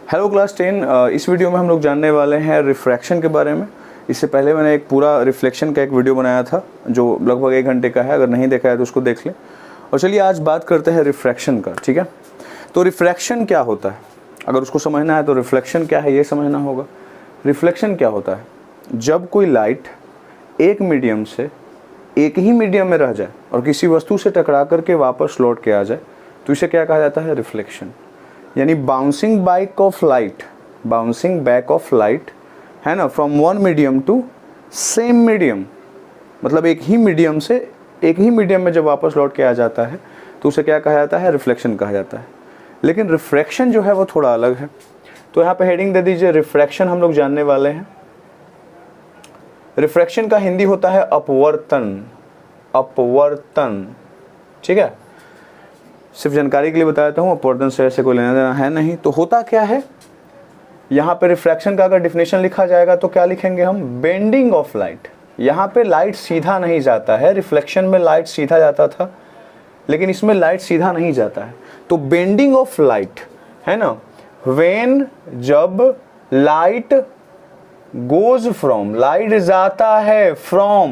Hello class 10। इस video में हम लोग जानने वाले हैं रिफ्रैक्शन के बारे में। इससे पहले मैंने एक पूरा रिफ्लेक्शन का एक वीडियो बनाया था जो लगभग 1 घंटे का है। अगर नहीं देखा है तो उसको देख लें। और चलिए आज बात करते हैं रिफ्रैक्शन का। ठीक है, तो रिफ्रैक्शन क्या होता है, अगर उसको समझना है तो रिफ्लेक्शन क्या है ये समझना होगा। रिफ्लेक्शन क्या होता है, जब कोई लाइट एक मीडियम से एक ही मीडियम में रह जाए और किसी वस्तु से टकरा करके वापस लौट के आ जाए तो इसे क्या कहा जाता है, रिफ्लेक्शन। यानी बाउंसिंग बैक ऑफ लाइट है ना, from one medium to same medium, मतलब एक ही मीडियम से एक ही मीडियम में जब वापस लौट के आ जाता है तो उसे क्या कहा जाता है, रिफ्लेक्शन कहा जाता है। लेकिन रिफ्रैक्शन जो है वो थोड़ा अलग है। तो यहाँ पे हेडिंग दे दीजिए, रिफ्रैक्शन हम लोग जानने वाले हैं। रिफ्रैक्शन का हिंदी होता है अपवर्तन। अपवर्तन, ठीक है, सिर्फ जानकारी के लिए बता देता हूँ, अपवर्तन से ऐसे कोई लेना देना है नहीं। तो होता क्या है, यहाँ पे रिफ्रैक्शन का अगर डिफिनेशन लिखा जाएगा तो क्या लिखेंगे हम, बेंडिंग ऑफ लाइट। यहाँ पे लाइट सीधा नहीं जाता है, रिफ्लेक्शन में लाइट सीधा जाता था लेकिन इसमें लाइट सीधा नहीं जाता है। तो बेंडिंग ऑफ लाइट है ना, व्हेन जब लाइट गोज फ्रॉम, लाइट जाता है फ्रॉम,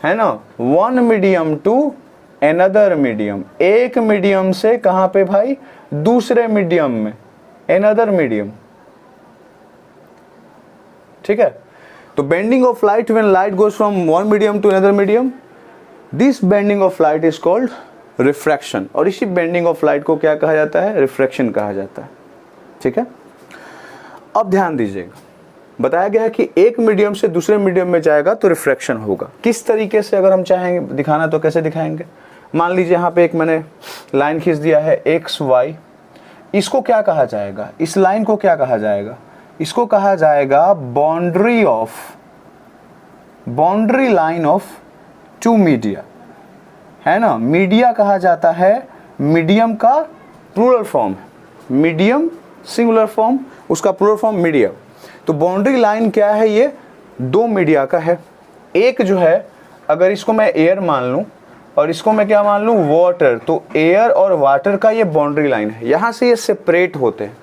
है ना, one medium to another medium, एक मीडियम से कहां पे भाई, दूसरे मीडियम में, एनदर मीडियम। ठीक है, तो bending of light when light goes from one medium to another medium, this bending of light is called refraction. और इसी बेंडिंग ऑफ लाइट को क्या कहा जाता है, रिफ्रैक्शन कहा जाता है। ठीक है, अब ध्यान दीजिएगा, बताया गया है कि एक मीडियम से दूसरे मीडियम में जाएगा तो रिफ्रैक्शन होगा। किस तरीके से अगर हम चाहेंगे दिखाना तो कैसे दिखाएंगे। मान लीजिए यहाँ पे एक मैंने लाइन खींच दिया है एक्स वाई, इसको क्या कहा जाएगा, इस लाइन को क्या कहा जाएगा, इसको कहा जाएगा boundary line of two media, है ना। मीडिया कहा जाता है, मीडियम का plural form, medium singular form, उसका प्लूरल फॉर्म मीडिया। तो बाउंड्री लाइन क्या है, ये दो मीडिया का है। एक जो है, अगर इसको मैं एयर मान लूं और इसको मैं क्या मान लूं, वाटर, तो एयर और वाटर का ये बाउंड्री लाइन है, यहां से ये सेपरेट होते हैं।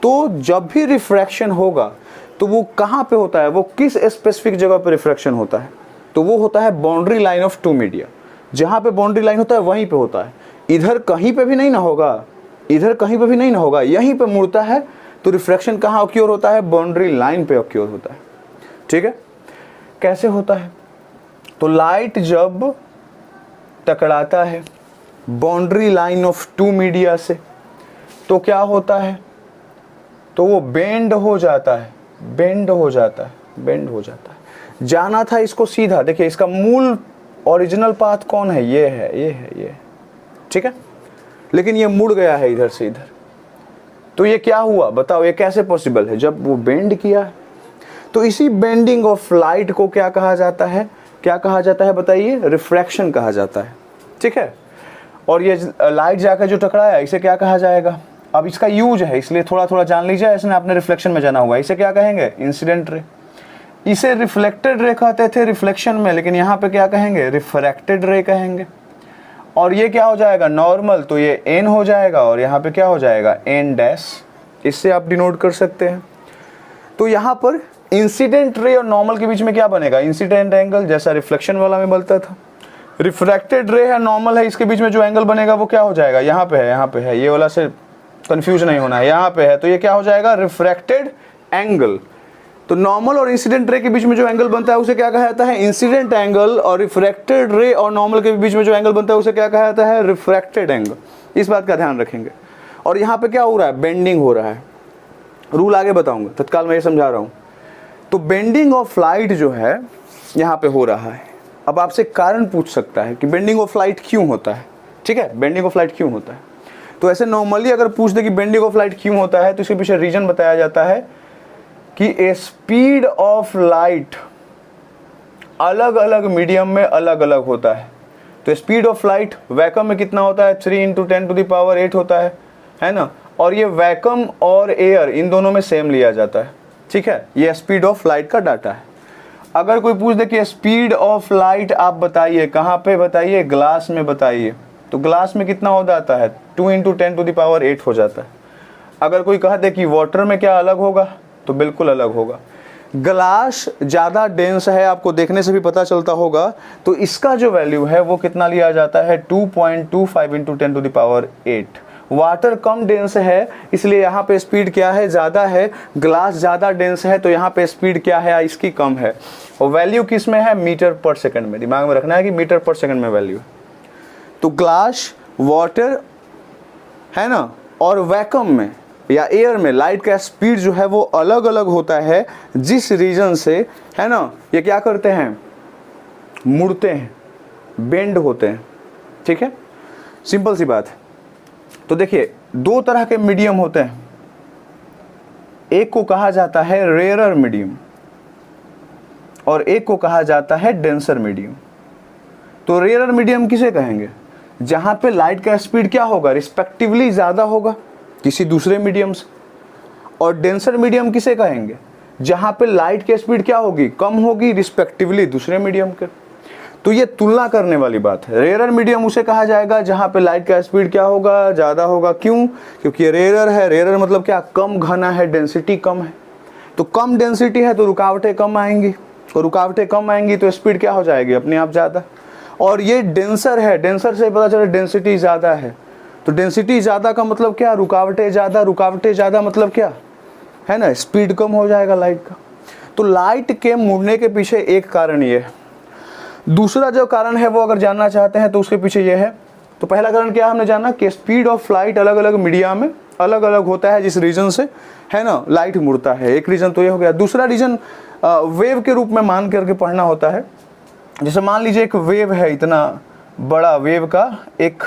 तो जब भी रिफ्रैक्शन होगा तो वो कहां पे होता है, वो किस स्पेसिफिक जगह पे रिफ्रैक्शन होता है, तो वो होता है boundary line of two media. जहां पे बाउंड्री लाइन होता है वहीं पे होता है, इधर कहीं पे भी नहीं ना होगा, इधर कहीं पे भी नहीं ना होगा, यहीं पे मुड़ता है। तो रिफ्रैक्शन कहां ऑक्योर होता है, बाउंड्री लाइन पे ऑक्योर होता है। ठीक है, कैसे होता है, तो लाइट जब टकराता है boundary line of two media से तो क्या होता है, तो वो बेंड हो जाता है, बेंड हो जाता है। जाना था इसको सीधा, देखिए इसका मूल ओरिजिनल पाथ कौन है, ये है। ठीक है, लेकिन ये मुड़ गया है इधर से इधर। तो ये क्या हुआ बताओ, ये कैसे पॉसिबल है, जब वो बेंड किया है। तो इसी बेंडिंग ऑफ लाइट को क्या कहा जाता है, बताइए, रिफ्रैक्शन कहा जाता है। ठीक है, और ये लाइट जाकर जो टकराया इसे क्या कहा जाएगा। अब इसका यूज है इसलिए थोड़ा थोड़ा जान लीजिए, ऐसे आपने रिफ्लेक्शन में जाना होगा। इसे क्या कहेंगे, इंसिडेंट रे। इसे रिफ्लेक्टेड रे कहते थे रिफ्लेक्शन में, लेकिन यहाँ पे क्या कहेंगे, रिफ्रैक्टेड रे कहेंगे। और ये क्या हो जाएगा, नॉर्मल, तो ये एन हो जाएगा और यहाँ पे क्या हो जाएगा, एन डैश। इससे आप डिनोट कर सकते हैं। तो यहाँ पर इंसिडेंट रे और नॉर्मल के बीच में क्या बनेगा, इंसिडेंट एंगल, जैसा रिफ्लेक्शन वाला में बनता था। रिफ्रैक्टेड रे है, नॉर्मल है, इसके बीच में जो एंगल बनेगा वो क्या हो जाएगा, यहाँ पे है, ये वाला से कंफ्यूज नहीं होना है, यहाँ पे है, तो ये क्या हो जाएगा, रिफ्रैक्टेड एंगल। तो नॉर्मल और इंसिडेंट रे के बीच में जो एंगल बनता है उसे क्या कहा जाता है, इंसिडेंट एंगल। और रिफ्रैक्टेड रे और नॉर्मल के बीच में जो एंगल बनता है उसे क्या कहा जाता है, रिफ्रैक्टेड एंगल। इस बात का ध्यान रखेंगे। और यहाँ पे क्या हो रहा है, बेंडिंग हो रहा है। रूल आगे बताऊंगा, तत्काल मैं ये समझा रहा हूँ। तो बेंडिंग ऑफ लाइट जो है यहाँ पे हो रहा है। अब आपसे कारण पूछ सकता है कि बेंडिंग ऑफ लाइट क्यों होता है। ठीक है, बेंडिंग ऑफ लाइट क्यों होता है, तो ऐसे नॉर्मली अगर पूछ दे कि बेंडिंग ऑफ लाइट क्यों होता है तो इसके पीछे रीजन बताया जाता है कि ए स्पीड ऑफ लाइट अलग अलग मीडियम में अलग अलग होता है। तो स्पीड ऑफ लाइट वैक्यूम में कितना होता है, 3 × 10⁸ होता है ना। और ये वैक्यूम और एयर इन दोनों में सेम लिया जाता है। ठीक है, ये स्पीड ऑफ लाइट का डाटा है। अगर कोई पूछ दे कि स्पीड ऑफ लाइट आप बताइए, कहाँ पे बताइए, ग्लास में बताइए, तो ग्लास में कितना हो जाता है, 2 × 10⁸ हो जाता है। अगर कोई कह दे कि वाटर में क्या अलग होगा, तो बिल्कुल अलग होगा। ग्लास ज़्यादा डेंस है, आपको देखने से भी पता चलता होगा, तो इसका जो वैल्यू है वो कितना लिया जाता है 2.25 × 10⁸। वाटर कम डेंस है, इसलिए यहाँ पे स्पीड क्या है, ज़्यादा है। ग्लास ज़्यादा डेंस है, तो यहाँ पे स्पीड क्या है, इसकी कम है। और वैल्यू किस में है, मीटर पर सेकंड में। दिमाग में रखना है कि मीटर पर सेकंड में वैल्यू। तो ग्लास, वाटर है ना, और वैक्यूम में या एयर में लाइट का स्पीड जो है वो अलग अलग होता है, जिस रीजन से, है ना, ये क्या करते हैं, मुड़ते हैं, बेंड होते हैं। ठीक है, सिंपल सी बात है। तो देखिए, दो तरह के मीडियम होते हैं, एक को कहा जाता है रेयरर मीडियम और एक को कहा जाता है डेंसर मीडियम। तो रेयरर मीडियम किसे कहेंगे, जहां पे लाइट का स्पीड क्या होगा, रिस्पेक्टिवली ज़्यादा होगा किसी दूसरे मीडियम से। और डेंसर मीडियम किसे कहेंगे, जहां पे लाइट की स्पीड क्या होगी, कम होगी रिस्पेक्टिवली दूसरे मीडियम के। तो ये तुलना करने वाली बात है। रेयरर मीडियम उसे कहा जाएगा जहां पे लाइट का स्पीड क्या होगा, ज़्यादा होगा। क्यों, क्योंकि ये रेयरर है। रेयरर मतलब क्या, कम घना है, डेंसिटी कम है। तो कम डेंसिटी है तो रुकावटें कम आएंगी, और रुकावटें कम आएंगी तो स्पीड क्या हो जाएगी, अपने आप ज़्यादा। और ये डेंसर है, डेंसर से पता चला डेंसिटी ज़्यादा है। तो डेंसिटी ज़्यादा का मतलब क्या, रुकावटें ज़्यादा, रुकावटें ज़्यादा मतलब क्या है ना, स्पीड कम हो जाएगा लाइट का। तो लाइट के मुड़ने के पीछे एक कारण ये है। दूसरा जो कारण है वो अगर जानना चाहते हैं तो उसके पीछे ये है। तो पहला कारण क्या हमने जाना कि स्पीड ऑफ लाइट अलग अलग मीडिया में अलग अलग होता है, जिस रीजन से, है ना, लाइट मुड़ता है। एक रीजन तो ये हो गया। दूसरा रीजन वेव के रूप में मान करके पढ़ना होता है। जैसे मान लीजिए एक वेव है, इतना बड़ा वेव का एक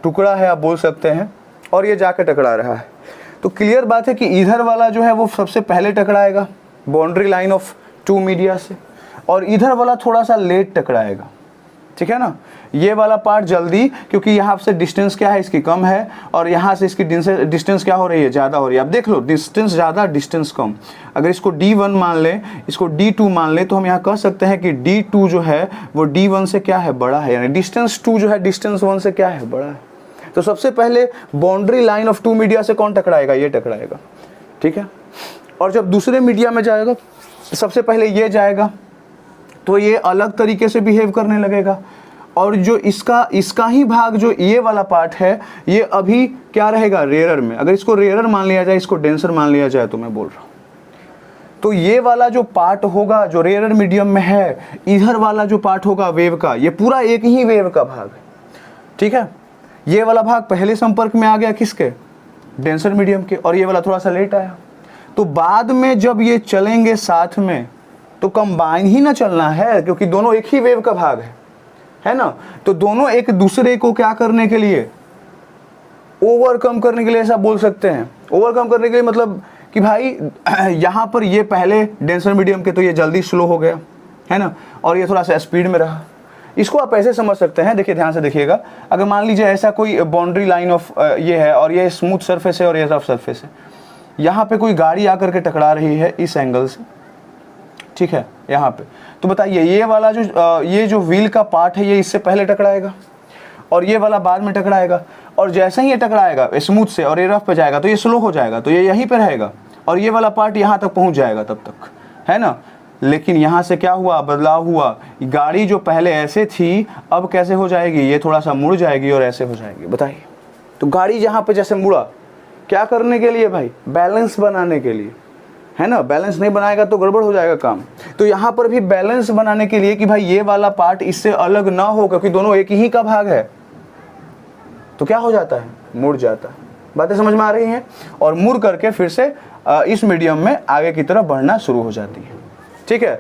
टुकड़ा है, आप बोल सकते हैं, और ये जाके टकरा रहा है। तो क्लियर बात है कि इधर वाला जो है वो सबसे पहले टकराएगा boundary line of two media से, और इधर वाला थोड़ा सा लेट टकराएगा। ठीक है ना, ये वाला पार्ट जल्दी, क्योंकि यहाँ से डिस्टेंस क्या है, इसकी कम है, और यहाँ से इसकी डिस्टेंस क्या हो रही है, ज़्यादा हो रही है। अब देख लो, डिस्टेंस ज़्यादा, डिस्टेंस कम। अगर इसको D1 मान लें, इसको D2 मान लें, तो हम यहाँ कह सकते हैं कि D2 जो है वो D1 से क्या है, बड़ा है। यानी डिस्टेंस 2 जो है डिस्टेंस 1 से क्या है, बड़ा है। तो सबसे पहले boundary line of two media से कौन टकराएगा, ये टकराएगा। ठीक है, और जब दूसरे मीडिया में जाएगा, सबसे पहले ये जाएगा, तो ये अलग तरीके से बिहेव करने लगेगा। और जो इसका ही भाग, जो ये वाला पार्ट है, ये अभी क्या रहेगा, रेयरर में। अगर इसको रेयरर मान लिया जाए, इसको डेंसर मान लिया जाए, तो मैं बोल रहा हूँ, तो ये वाला जो पार्ट होगा जो रेयरर मीडियम में है, इधर वाला जो पार्ट होगा वेव का, ये पूरा एक ही वेव का भाग है। ठीक है, ये वाला भाग पहले संपर्क में आ गया किसके, डेंसर मीडियम के, और ये वाला थोड़ा सा लेट आया। तो बाद में जब ये चलेंगे साथ में, तो कंबाइन ही ना चलना है, क्योंकि दोनों एक ही वेव का भाग है ना। तो दोनों एक दूसरे को क्या करने के लिए, ओवरकम करने के लिए, ऐसा बोल सकते हैं। ओवरकम करने के लिए मतलब कि भाई यहाँ पर ये पहले डेंसर मीडियम के, तो ये जल्दी स्लो हो गया, है ना, और ये थोड़ा सा स्पीड में रहा। इसको आप ऐसे समझ सकते हैं, देखिए ध्यान से देखिएगा। अगर मान लीजिए ऐसा कोई बाउंड्री लाइन ऑफ ये है, और ये स्मूथ सरफेस है और ये रफ सरफेस है, यहाँ पे कोई गाड़ी आकर के टकरा रही है इस एंगल से, ठीक है, यहाँ पे, तो बताइए ये वाला ये जो व्हील का पार्ट है, ये इससे पहले टकराएगा और ये वाला बाद में टकराएगा। और जैसे ही ये टकराएगा स्मूथ से और ये रफ पे जाएगा, तो ये स्लो हो जाएगा, तो ये यहीं पे रहेगा, और ये वाला पार्ट यहाँ तक पहुँच जाएगा तब तक, है ना। लेकिन यहाँ से क्या हुआ, बदलाव हुआ। गाड़ी जो पहले ऐसे थी, अब कैसे हो जाएगी, ये थोड़ा सा मुड़ जाएगी और ऐसे हो जाएगी। बताइए, तो गाड़ी जहाँ पे जैसे मुड़ा, क्या करने के लिए भाई, बैलेंस बनाने के लिए, है ना। बैलेंस नहीं बनाएगा तो गड़बड़ हो जाएगा काम। तो यहाँ पर भी बैलेंस बनाने के लिए कि भाई ये वाला पार्ट इससे अलग ना हो, क्योंकि दोनों एक ही का भाग है, तो क्या हो जाता है, मुड़ जाता है। बातें समझ में आ रही हैं। और मुड़ करके फिर से इस मीडियम में आगे की तरफ बढ़ना शुरू हो जाती है। ठीक है,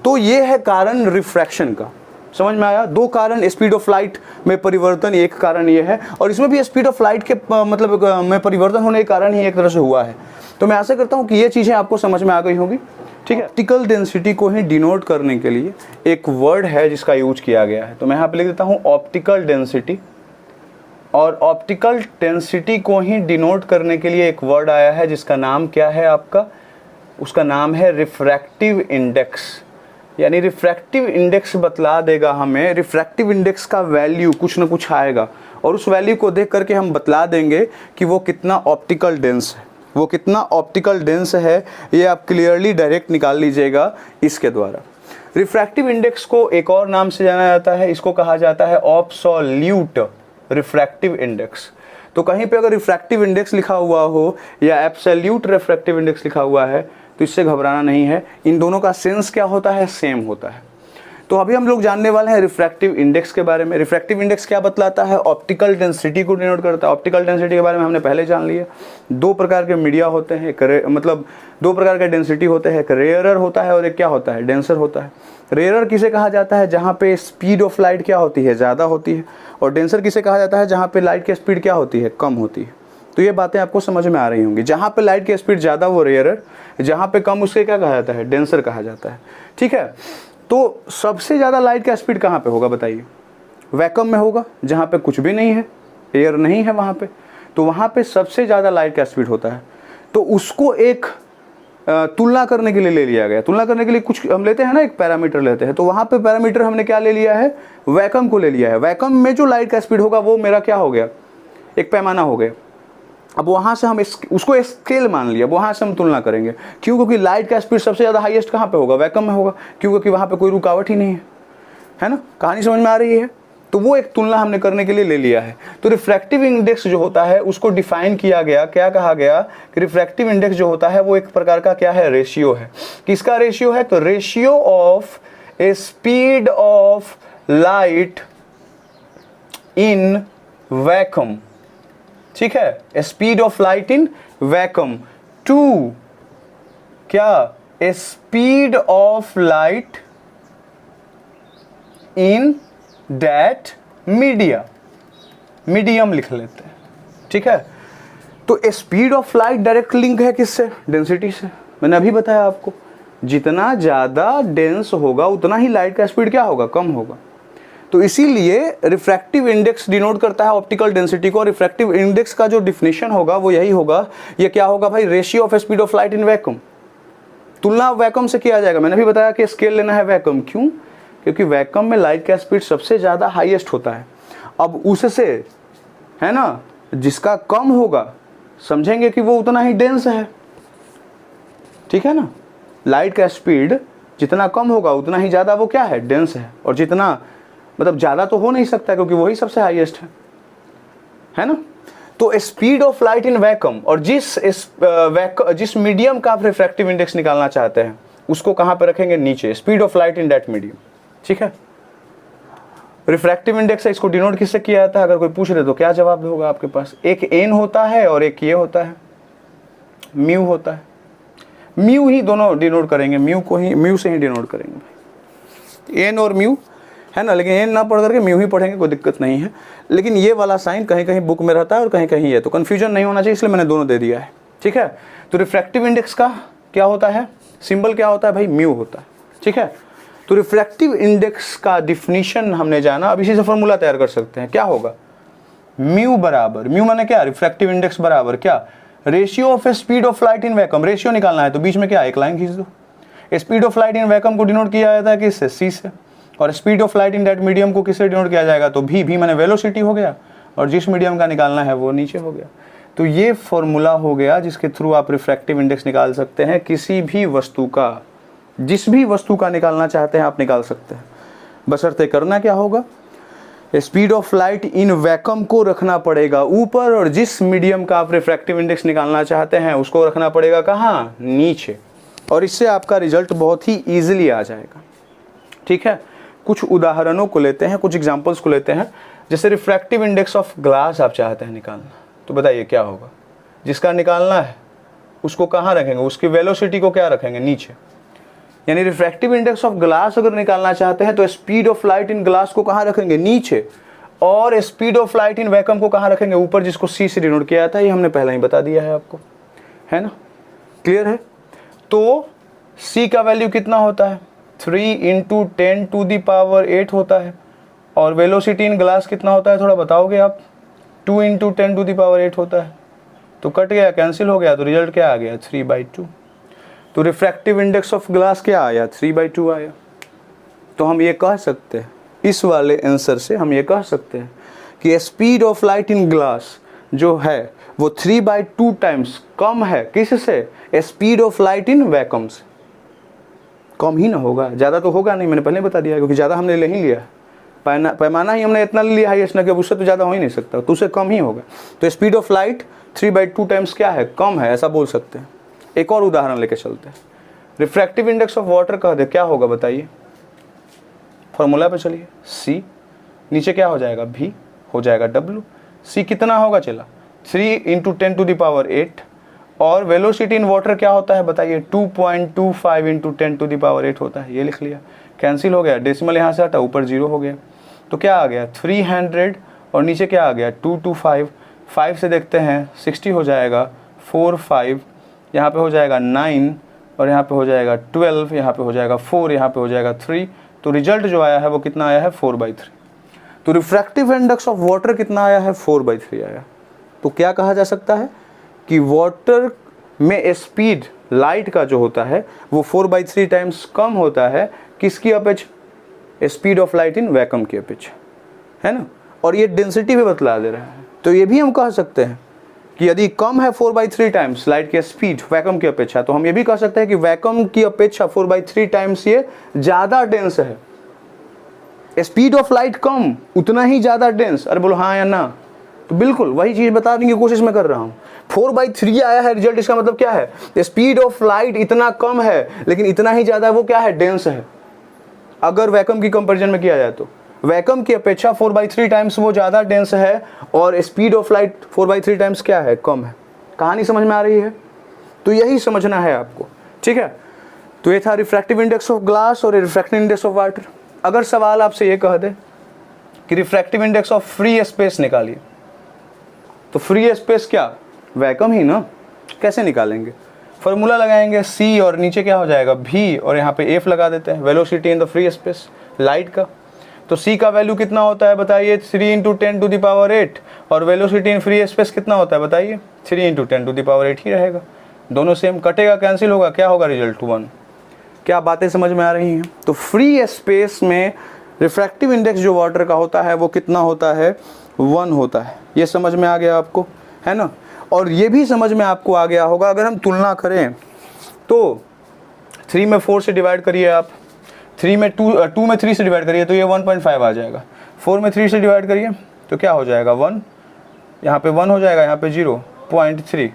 तो ये है कारण रिफ्रैक्शन का। समझ में आया। दो कारण, स्पीड ऑफ लाइट में परिवर्तन एक कारण ये है, और इसमें भी स्पीड ऑफ लाइट के मतलब में परिवर्तन होने के कारण ही एक तरह से हुआ है। तो मैं आशा करता हूँ कि ये चीज़ें आपको समझ में आ गई होगी। ठीक है, ऑप्टिकल डेंसिटी को ही डिनोट करने के लिए एक वर्ड है जिसका यूज किया गया है, तो मैं यहाँ पे लिख देता हूँ ऑप्टिकल डेंसिटी। और ऑप्टिकल डेंसिटी को ही डिनोट करने के लिए एक वर्ड आया है जिसका नाम क्या है आपका, उसका नाम है रिफ्रैक्टिव इंडेक्स। यानी रिफ्रैक्टिव इंडेक्स बतला देगा हमें, रिफ्रैक्टिव इंडेक्स का वैल्यू कुछ ना कुछ आएगा, और उस वैल्यू को देख करके हम बतला देंगे कि वो कितना ऑप्टिकल डेंस है, वो कितना ऑप्टिकल डेंस है, ये आप क्लियरली डायरेक्ट निकाल लीजिएगा इसके द्वारा। रिफ्रैक्टिव इंडेक्स को एक और नाम से जाना जाता है, इसको कहा जाता है एब्सोल्यूट रिफ्रैक्टिव इंडेक्स। तो कहीं पे अगर रिफ्रैक्टिव इंडेक्स लिखा हुआ हो या एब्सोल्यूट रिफ्रैक्टिव इंडेक्स लिखा हुआ है तो इससे घबराना नहीं है, इन दोनों का सेंस क्या होता है, सेम होता है। तो अभी हम लोग जानने वाले हैं रिफ्रैक्टिव इंडेक्स के बारे में। रिफ्रैक्टिव इंडेक्स क्या बतलाता है, ऑप्टिकल डेंसिटी को डिनोट करता है। ऑप्टिकल डेंसिटी के बारे में हमने पहले जान लिया, दो प्रकार के मीडिया होते हैं, मतलब दो प्रकार के डेंसिटी होते हैं, एक रेयरर होता है और एक क्या होता है, डेंसर होता है। रेयरर किसे कहा जाता है, जहाँ पे स्पीड ऑफ लाइट क्या होती है, ज़्यादा होती है, और डेंसर किसे कहा जाता है, जहाँ पे लाइट की स्पीड क्या होती है, कम होती है। तो ये बातें आपको समझ में आ रही होंगी। जहाँ पे लाइट की स्पीड ज़्यादा वो रेयरर, जहाँ पे कम उसके क्या कहा जाता है, डेंसर कहा जाता है। ठीक है, तो सबसे ज़्यादा लाइट का स्पीड कहाँ पे होगा बताइए, वैक्यूम में होगा, जहाँ पे कुछ भी नहीं है, एयर नहीं है वहाँ पे, तो वहाँ पे सबसे ज़्यादा लाइट का स्पीड होता है। तो उसको एक तुलना करने के लिए ले लिया गया। तुलना करने के लिए कुछ हम लेते हैं ना, एक पैरामीटर लेते हैं, तो वहाँ पे पैरामीटर हमने क्या ले लिया है, वैक्यूम को ले लिया है। वैक्यूम में जो लाइट का स्पीड होगा वो मेरा क्या हो गया, एक पैमाना हो गया। अब वहाँ से हम उसको स्केल मान लिया, वहाँ से हम तुलना करेंगे। क्यों, क्योंकि लाइट का स्पीड सबसे ज़्यादा हाईएस्ट कहाँ पे होगा, वैक्यूम में होगा, क्योंकि वहाँ पे कोई रुकावट ही नहीं है ना। कहानी समझ में आ रही है। तो वो एक तुलना हमने करने के लिए ले लिया है। तो रिफ्रैक्टिव इंडेक्स जो होता है उसको डिफाइन किया गया, क्या कहा गया कि रिफ्रैक्टिव इंडेक्स जो होता है वो एक प्रकार का क्या है, रेशियो है। किसका रेशियो है, तो ratio of a speed of light in vacuum. ठीक है, speed of light in vacuum to क्या, a speed of light in that medium लिख लेते हैं। ठीक है, तो speed of light direct link है किससे, डेंसिटी से। मैंने अभी बताया आपको, जितना ज्यादा डेंस होगा उतना ही लाइट का स्पीड क्या होगा, कम होगा। तो इसीलिए रिफ्रैक्टिव इंडेक्स डिनोट करता है ऑप्टिकल डेंसिटी को। रिफ्रैक्टिव इंडेक्स का जो डिफिनेशन होगा वो यही होगा, ये क्या होगा भाई, ratio of speed of light in vacuum. तुलना वैक्यूम से किया जाएगा। मैंने भी बताया कि स्केल लेना है वैक्यूम, क्यों, क्योंकि वैक्यूम में लाइट का स्पीड सबसे ज़्यादा हाईएस्ट होता है। अब उससे है ना, जिसका कम होगा समझेंगे कि वो उतना ही डेंस है। ठीक है ना, लाइट का स्पीड जितना कम होगा उतना ही ज़्यादा वो क्या है, डेंस है। और जितना मतलब ज़्यादा तो हो नहीं सकता क्योंकि वही सबसे हाईएस्ट है ना। तो speed of light in vacuum, और जिस मीडियम का आप रिफ्रैक्टिव इंडेक्स निकालना चाहते हैं उसको कहाँ पे रखेंगे, नीचे, speed of light in that medium. ठीक है, रिफ्रैक्टिव इंडेक्स है, इसको डिनोट किससे किया जाता है, अगर कोई पूछ ले तो क्या जवाब होगा आपके पास, एक एन होता है और एक ये होता है, म्यू होता है। म्यू ही दोनों डिनोट करेंगे, म्यू से ही डिनोट करेंगे, एन और म्यू है ना। लेकिन एन ना पढ़ करके म्यू ही पढ़ेंगे, कोई दिक्कत नहीं है। लेकिन ये वाला साइन कहीं कहीं बुक में रहता है और कहीं कहीं है, तो कन्फ्यूजन नहीं होना चाहिए, इसलिए मैंने दोनों दे दिया है। ठीक है, तो रिफ्रैक्टिव इंडेक्स का क्या होता है, सिंबल क्या होता है भाई, म्यू होता है। ठीक है, तो रिफ्रैक्टिव इंडेक्स का डिफिनीशन हमने जाना। अब इसी से फॉर्मूला तैयार कर सकते हैं, क्या होगा, म्यू बराबर, म्यू माने क्या, रिफ्रैक्टिव इंडेक्स बराबर क्या, ratio of speed of light in vacuum. Ratio निकालना है तो बीच में क्या, एक लाइन खींच दो। Speed of light in vacuum को डिनोट किया जाता है किससे, सी से, और speed of light in that medium को किससे डिनोट किया जाएगा, तो भी माने वेलोसिटी हो गया, और जिस मीडियम का निकालना है वो नीचे हो गया। तो ये फॉर्मूला हो गया जिसके थ्रू आप रिफ्रैक्टिव इंडेक्स निकाल सकते हैं। किसी भी वस्तु का, जिस भी वस्तु का निकालना चाहते हैं आप निकाल सकते हैं। बशर्ते करना क्या होगा, speed of light in vacuum को रखना पड़ेगा ऊपर, और जिस मीडियम का आप रिफ्रैक्टिव इंडेक्स निकालना चाहते हैं उसको रखना पड़ेगा कहाँ, नीचे। और इससे आपका रिजल्ट बहुत ही ईजिली आ जाएगा। ठीक है, कुछ उदाहरणों को लेते हैं, कुछ एग्जांपल्स को लेते हैं। जैसे रिफ्रैक्टिव इंडेक्स ऑफ ग्लास आप चाहते हैं निकालना, तो बताइए क्या होगा, जिसका निकालना है उसको कहाँ रखेंगे, उसकी वेलोसिटी को क्या रखेंगे, नीचे। यानी रिफ्रैक्टिव इंडेक्स ऑफ ग्लास अगर निकालना चाहते हैं तो speed of light in glass को कहाँ रखेंगे, नीचे, और speed of light in vacuum को कहाँ रखेंगे, ऊपर, जिसको सी से डिनोट किया जाता है। ये हमने पहले ही बता दिया है आपको, है ना, क्लियर है। तो सी का वैल्यू कितना होता है, 3 × 10⁸ होता है, और वेलोसिटी इन ग्लास कितना होता है, थोड़ा बताओगे आप, 2 × 10⁸ होता है। तो कट गया, कैंसिल हो गया, तो रिजल्ट क्या आ गया, 3/2। तो रिफ्रैक्टिव इंडेक्स ऑफ ग्लास क्या आया, 3/2 आया। तो हम ये कह सकते हैं, इस वाले आंसर से हम ये कह सकते हैं कि speed of light in glass जो है वो 3/2 टाइम्स कम है किससे? Speed of light in vacuum से। कम ही ना होगा, ज़्यादा तो होगा नहीं, मैंने पहले बता दिया, क्योंकि ज़्यादा हमने ले ही लिया, पैमाना ही हमने इतना लिया हाईएस्ट ना, कि अब उससे तो ज़्यादा हो ही नहीं सकता, तो उससे कम ही होगा। तो स्पीड ऑफ लाइट 3/2 टाइम्स क्या है? कम है, ऐसा बोल सकते हैं। एक और उदाहरण लेके चलते हैं। रिफ्रैक्टिव इंडेक्स ऑफ वाटर कह दे, क्या होगा बताइए? फॉर्मूला पे चलिए। C नीचे क्या हो जाएगा? V हो जाएगा W। C कितना होगा? चला 3 × 10⁸ और वेलोसिटी इन वाटर क्या होता है बताइए? 2.25 × 10⁸ होता है। ये लिख लिया, कैंसिल हो गया, डेसिमल यहाँ से हटा, ऊपर 0 हो गया। तो क्या आ गया? 300 और नीचे क्या आ गया? 225। 5 से देखते हैं 60 हो जाएगा, 4 5 यहाँ पे हो जाएगा 9 और यहाँ पे हो जाएगा 12, यहाँ पे हो जाएगा 4, यहाँ पे हो जाएगा 3। तो रिजल्ट जो आया है वो कितना आया है? 4/3। तो रिफ्रैक्टिव इंडेक्स ऑफ वाटर कितना आया है? 4/3 आया। तो क्या कहा जा सकता है कि वाटर में स्पीड लाइट का जो होता है वो 4/3 टाइम्स कम होता है किसकी अपेक्षा? Speed of light in vacuum की अपेक्षा, है ना। और ये डेंसिटी भी बतला दे रहा है। तो ये भी हम कह सकते हैं कि यदि कम है 4/3 टाइम्स लाइट की स्पीड वैक्यूम की अपेक्षा, तो हम ये भी कह सकते हैं कि वैक्यूम की अपेक्षा 4/3 टाइम्स ये ज़्यादा डेंस है। स्पीड ऑफ लाइट कम, उतना ही ज़्यादा डेंस। अरे बोलो हाँ या ना? तो बिल्कुल वही चीज़ बताने की कोशिश मैं कर रहा हूँ। 4/3 आया है रिजल्ट, इसका मतलब क्या है? स्पीड ऑफ लाइट इतना कम है लेकिन इतना ही ज़्यादा वो क्या है? डेंस है। अगर वैक्यूम की कंपैरिजन में किया जाए तो वैक्यूम की अपेक्षा 4/3 टाइम्स वो ज़्यादा डेंस है और स्पीड ऑफ लाइट 4/3 टाइम्स क्या है? कम है। कहानी समझ में आ रही है? तो यही समझना है आपको, ठीक है। तो ये था रिफ्रैक्टिव इंडेक्स ऑफ ग्लास और रिफ्रैक्टिव इंडेक्स ऑफ वाटर। अगर सवाल आपसे ये कह दे कि refractive index of free space निकालिए, तो फ्री स्पेस क्या? वैक्यूम ही ना। कैसे निकालेंगे? फॉर्मूला लगाएंगे C और नीचे क्या हो जाएगा? V और यहाँ पे F लगा देते हैं, velocity in the free space light का। तो C का वैल्यू कितना होता है बताइए? 3 × 10⁸ और वेलोसिटी इन फ्री स्पेस कितना होता है बताइए? 3 × 10⁸ ही रहेगा। दोनों सेम, कटेगा, कैंसिल होगा, क्या होगा रिजल्ट? 1। क्या बातें समझ में आ रही हैं? तो फ्री स्पेस में रिफ्रैक्टिव इंडेक्स जो वाटर का होता है वो कितना होता है? 1 होता है। ये समझ में आ गया आपको, है ना। और ये भी समझ में आपको आ गया होगा, अगर हम तुलना करें तो 3 में 4 से डिवाइड करिए आप, 3 में 2 में 3 से डिवाइड करिए तो ये 1.5 आ जाएगा। 4 में 3 से डिवाइड करिए तो क्या हो जाएगा? 1, यहाँ पे 1 हो जाएगा, यहाँ पे 0.3,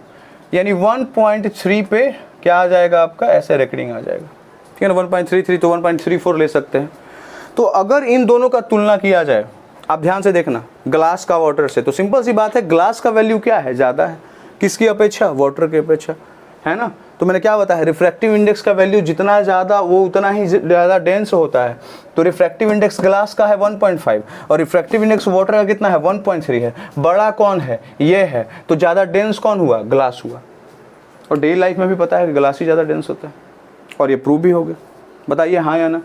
यानी 1.3 पे क्या आ जाएगा आपका? ऐसे रेकॉर्डिंग आ जाएगा, ठीक है ना। 1.33 तो 1.34 ले सकते हैं। तो अगर इन दोनों का तुलना किया जाए, आप ध्यान से देखना, ग्लास का वाटर से, तो सिंपल सी बात है, ग्लास का वैल्यू क्या है? ज़्यादा है। किसकी अपेक्षा? वाटर की अपेक्षा, है ना। तो मैंने क्या बताया? रिफ्रैक्टिव इंडेक्स का वैल्यू जितना ज़्यादा वो उतना ही ज़्यादा डेंस होता है। तो रिफ्रैक्टिव इंडेक्स ग्लास का है 1.5 और रिफ्रैक्टिव इंडेक्स वाटर का कितना है? 1.3 है। बड़ा कौन है? ये है। तो ज़्यादा डेंस कौन हुआ? ग्लास हुआ। और डेली लाइफ में भी पता है कि ग्लास ही ज़्यादा डेंस होता है, और ये प्रूव भी हो गया। बताइए हाँ या ना।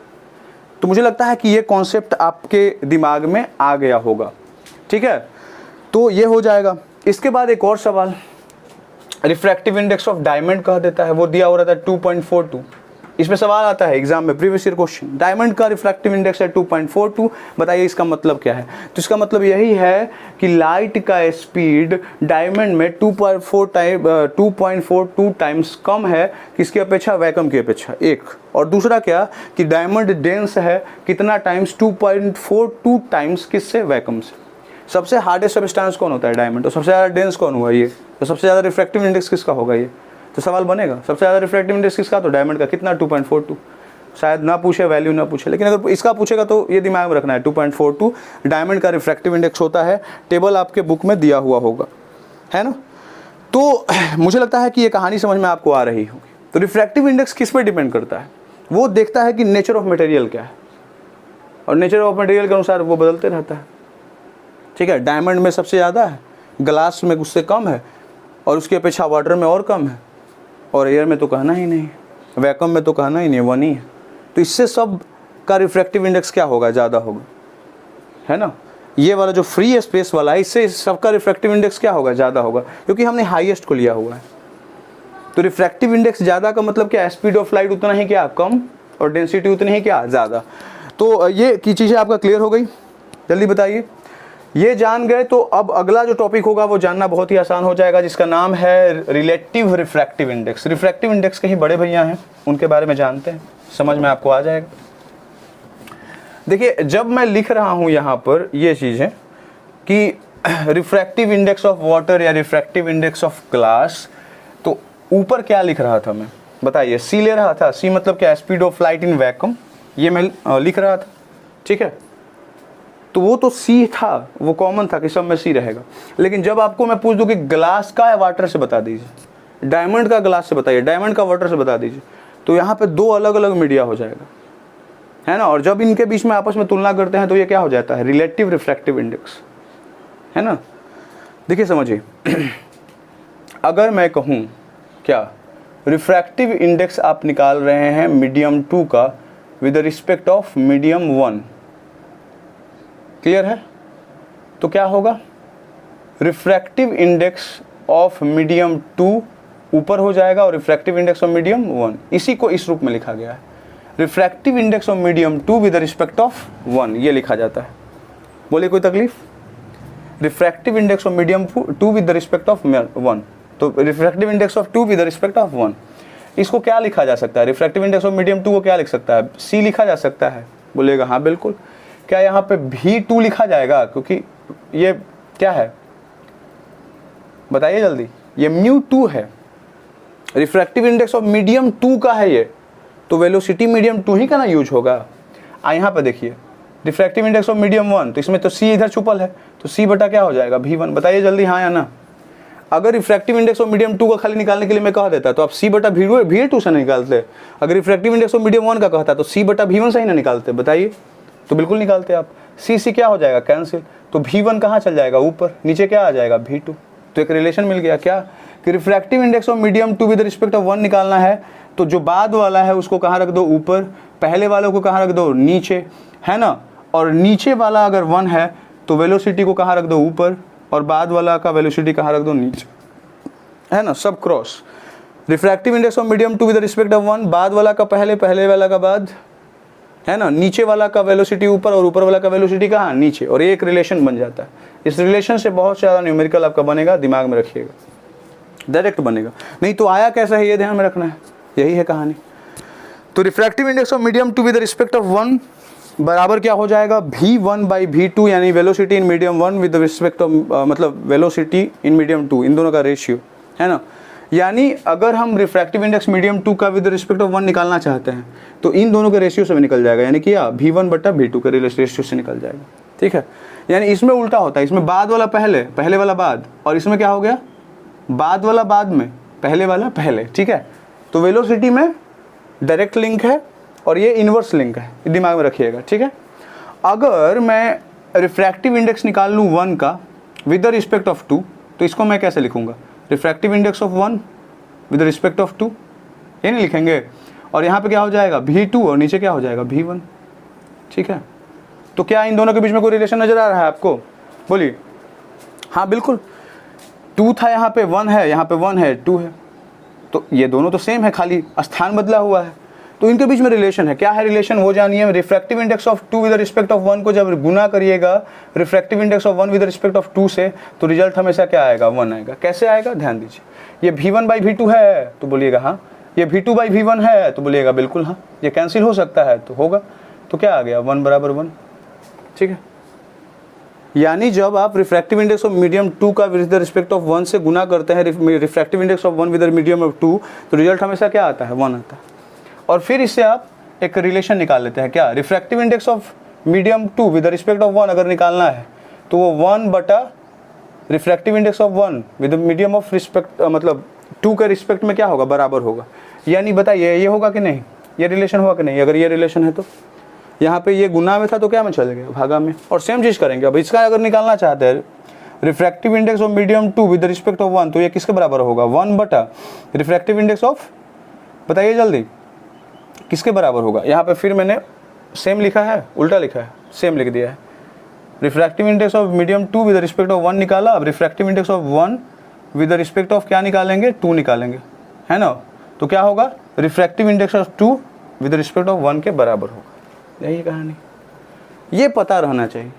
तो मुझे लगता है कि ये कॉन्सेप्ट आपके दिमाग में आ गया होगा, ठीक है। तो ये हो जाएगा। इसके बाद एक और सवाल, रिफ्रैक्टिव इंडेक्स ऑफ डायमंड कह देता है, वो दिया हो रहा था 2.42। इसमें सवाल आता है एग्जाम में, प्रीवियस ईयर क्वेश्चन, डायमंड का रिफ्रैक्टिव इंडेक्स है 2.42, बताइए इसका मतलब क्या है। तो इसका मतलब यही है कि लाइट का स्पीड डायमंड में 2.42 टाइम्स कम है किसकी अपेक्षा? वैक्यूम की अपेक्षा, एक। और दूसरा क्या कि डायमंड डेंस है कितना टाइम्स? 2.42 टाइम्स किससे? वैक्यूम से। सबसे हार्डेस्ट सब्सटेंस कौन होता है? डायमंड। तो सबसे ज़्यादा डेंस कौन हुआ? ये। तो सबसे ज़्यादा रिफ्रैक्टिव इंडेक्स किसका होगा? ये। तो सवाल बनेगा सबसे ज़्यादा रिफ्रैक्टिव इंडेक्स किसका? तो डायमंड का। कितना? 2.42। शायद ना पूछे, वैल्यू ना पूछे, लेकिन अगर इसका पूछेगा तो ये दिमाग में रखना है, 2.42 डायमंड का रिफ्रैक्टिव इंडेक्स होता है। टेबल आपके बुक में दिया हुआ होगा, है ना। तो मुझे लगता है कि ये कहानी समझ में आपको आ रही होगी। तो रिफ्रैक्टिव इंडेक्स किस पर डिपेंड करता है? वो देखता है कि नेचर ऑफ मटेरियल क्या है, और नेचर ऑफ मटेरियल के अनुसार वो बदलते रहता है, ठीक है। डायमंड में सबसे ज़्यादा है, ग्लास में उससे कम है, और उसकी अपेक्षा वाटर में और कम है, और एयर में तो कहना ही नहीं, वैक्यूम में तो कहना ही नहीं, 1 ही है। तो इससे सब का रिफ्रैक्टिव इंडेक्स क्या होगा? ज़्यादा होगा, है ना। ये वाला जो फ्री स्पेस वाला है, इससे सबका रिफ्रैक्टिव इंडेक्स क्या होगा? ज़्यादा होगा, क्योंकि हमने हाईएस्ट को लिया हुआ है। तो रिफ्रैक्टिव इंडेक्स ज़्यादा का मतलब क्या? स्पीड ऑफ लाइट उतना ही क्या? कम, और डेंसिटी उतनी ही क्या? ज़्यादा। तो ये की चीज़ें आपका क्लियर हो गई? जल्दी बताइए। ये जान गए तो अब अगला जो टॉपिक होगा वो जानना बहुत ही आसान हो जाएगा, जिसका नाम है relative refractive index. Refractive index के ही बड़े भैया हैं, उनके बारे में जानते हैं, समझ में आपको आ जाएगा। देखिए जब मैं लिख रहा हूँ यहाँ पर ये चीज़ें कि रिफ्रैक्टिव इंडेक्स ऑफ वाटर या रिफ्रैक्टिव इंडेक्स ऑफ ग्लास, तो ऊपर क्या लिख रहा था मैं बताइए? सी ले रहा था। सी मतलब क्या? Speed of light in vacuum, ये मैं लिख रहा था, ठीक है। तो वो तो सी था, वो कॉमन था कि सब में सी रहेगा। लेकिन जब आपको मैं पूछ दूं कि ग्लास का है वाटर से बता दीजिए, डायमंड का ग्लास से बताइए, डायमंड का वाटर से बता दीजिए, तो यहाँ पे दो अलग अलग मीडिया हो जाएगा, है ना। और जब इनके बीच में आपस में तुलना करते हैं तो ये क्या हो जाता है? रिलेटिव रिफ्रैक्टिव इंडेक्स, है ना। देखिए समझिए, अगर मैं कहूँ क्या रिफ्रैक्टिव इंडेक्स आप निकाल रहे हैं मीडियम 2 का with respect of medium 1, clear है? तो क्या होगा? रिफ्रैक्टिव इंडेक्स ऑफ मीडियम 2 ऊपर हो जाएगा और रिफ्रैक्टिव इंडेक्स ऑफ मीडियम 1, इसी को इस रूप में लिखा गया है। Refractive index of medium 2 with respect of 1 ये लिखा जाता है। बोले कोई तकलीफ? Refractive index of medium 2 with respect of 1, तो refractive index of 2 with respect of 1, इसको क्या लिखा जा सकता है? रिफ्रैक्टिव इंडेक्स ऑफ मीडियम 2 को क्या लिख सकता है? सी लिखा जा सकता है। बोलेगा हाँ बिल्कुल। क्या यहाँ पे V2 लिखा जाएगा? क्योंकि ये क्या है बताइए जल्दी? ये μ2 है, रिफ्रैक्टिव इंडेक्स ऑफ मीडियम 2 का है ये, तो वेलोसिटी मीडियम 2 ही का ना यूज होगा। यहाँ पे देखिए रिफ्रैक्टिव इंडेक्स ऑफ मीडियम 1, तो इसमें तो C इधर छुपल है, तो C बटा क्या हो जाएगा? V1। बताइए जल्दी हाँ या ना। अगर रिफ्रैक्टिव इंडेक्स ऑफ मीडियम 2 का खाली निकालने के लिए मैं कह देता तो आप C बटा V2 से निकालते। अगर रिफ्रैक्टिव इंडेक्स ऑफ मीडियम 1 का कहता तो C बटा V1 से ही ना निकालते? बताइए, तो बिल्कुल निकालते आप। C क्या हो जाएगा? कैंसिल। तो V1 कहाँ चल जाएगा? ऊपर। नीचे क्या आ जाएगा? V2। तो एक रिलेशन मिल गया क्या कि refractive index of medium 2 with respect of 1 निकालना है तो जो बाद वाला है उसको कहाँ रख दो? ऊपर। पहले वालों को कहाँ रख दो? नीचे, है ना। और नीचे वाला अगर 1 है तो वेलोसिटी को कहाँ रख दो? ऊपर, और बाद वाला का वेलोसिटी कहाँ रख दो? नीचे, है ना। सब cross. Refractive index of medium 2 with respect of 1, बाद वाला का पहले, पहले वाला का बाद, है ना। नीचे वाला का वेलोसिटी ऊपर और ऊपर वाला का वेलोसिटी कहाँ? नीचे। और एक रिलेशन बन जाता है। इस रिलेशन से बहुत ज़्यादा न्यूमेरिकल आपका बनेगा, दिमाग में रखिएगा, डायरेक्ट बनेगा। नहीं तो आया कैसा है ये ध्यान में रखना है, यही है कहानी। तो refractive index of medium 2 with respect of 1 बराबर क्या हो जाएगा? V1/V2, यानी velocity in medium 1 with respect of मतलब वेलोसिटी इन मीडियम 2, इन दोनों का रेशियो, है ना। यानी अगर हम रिफ्रैक्टिव इंडेक्स मीडियम 2 का विद रिस्पेक्ट ऑफ 1 निकालना चाहते हैं तो इन दोनों के रेशियो से भी निकल जाएगा, यानी कि V1/V2 के रेशियो से निकल जाएगा, ठीक है। यानी इसमें उल्टा होता है, इसमें बाद वाला पहले, पहले वाला बाद, और इसमें क्या हो गया? बाद वाला बाद में, पहले वाला पहले, ठीक है। तो वेलोसिटी में डायरेक्ट लिंक है और ये इनवर्स लिंक है, दिमाग में रखिएगा, ठीक है। अगर मैं रिफ्रैक्टिव इंडेक्स निकाल लूँ 1 का विद द रिस्पेक्ट ऑफ 2, तो इसको मैं कैसे लिखूंगा? Refractive index of 1 with respect of 2, ये नहीं लिखेंगे। और यहाँ पे क्या हो जाएगा? V2, और नीचे क्या हो जाएगा? V1, ठीक है। तो क्या इन दोनों के बीच में कोई रिलेशन नजर आ रहा है आपको? बोलिए हाँ बिल्कुल। 2 था, यहाँ पे 1 है, यहाँ पे 1 है, 2 है, तो ये दोनों तो सेम है, खाली स्थान बदला हुआ है। तो इनके बीच में रिलेशन है। क्या है रिलेशन? वो जानिए। Refractive index of 2 with respect of 1 को जब गुना करिएगा refractive index of 1 with respect of 2 से, तो रिजल्ट हमेशा क्या आएगा? 1 आएगा। कैसे आएगा? ध्यान दीजिए। ये V1/V2 है तो बोलिएगा हाँ, ये V2/V1 है तो बोलिएगा बिल्कुल हाँ। ये कैंसिल हो सकता है तो होगा, तो क्या आ गया? 1 बराबर 1, ठीक है। यानी जब आप रिफ्रैक्टिव इंडेक्स ऑफ मीडियम 2 का विद रिस्पेक्ट ऑफ 1 से गुना करते हैं refractive index of 1 with medium of 2, तो रिजल्ट हमेशा क्या आता है? 1 आता है। और फिर इससे आप एक रिलेशन निकाल लेते हैं। क्या? Refractive index of medium 2 with respect of 1 अगर निकालना है तो वो 1 बटा refractive index of 1 with medium of respect मतलब 2 के रिस्पेक्ट में क्या होगा? बराबर होगा। यानी बताइए ये होगा कि नहीं? ये रिलेशन होगा कि नहीं? अगर ये रिलेशन है तो यहाँ पे ये गुना में था तो क्या में चल गया? भागा में। और सेम चीज़ करेंगे। अब इसका अगर निकालना चाहते हैं refractive index of medium 2 with respect of 1, तो ये किसके बराबर होगा? 1 बटा रिफ्रैक्टिव इंडेक्स ऑफ, बताइए जल्दी, किसके बराबर होगा? यहाँ पे फिर मैंने सेम लिखा है, उल्टा लिखा है, सेम लिख दिया है। Refractive index of medium 2 with respect of 1 निकाला। अब refractive index of 1 with respect of क्या निकालेंगे? 2 निकालेंगे, है ना। तो क्या होगा? Refractive index of 2 with respect of 1 के बराबर होगा। यही कहानी, ये पता रहना चाहिए।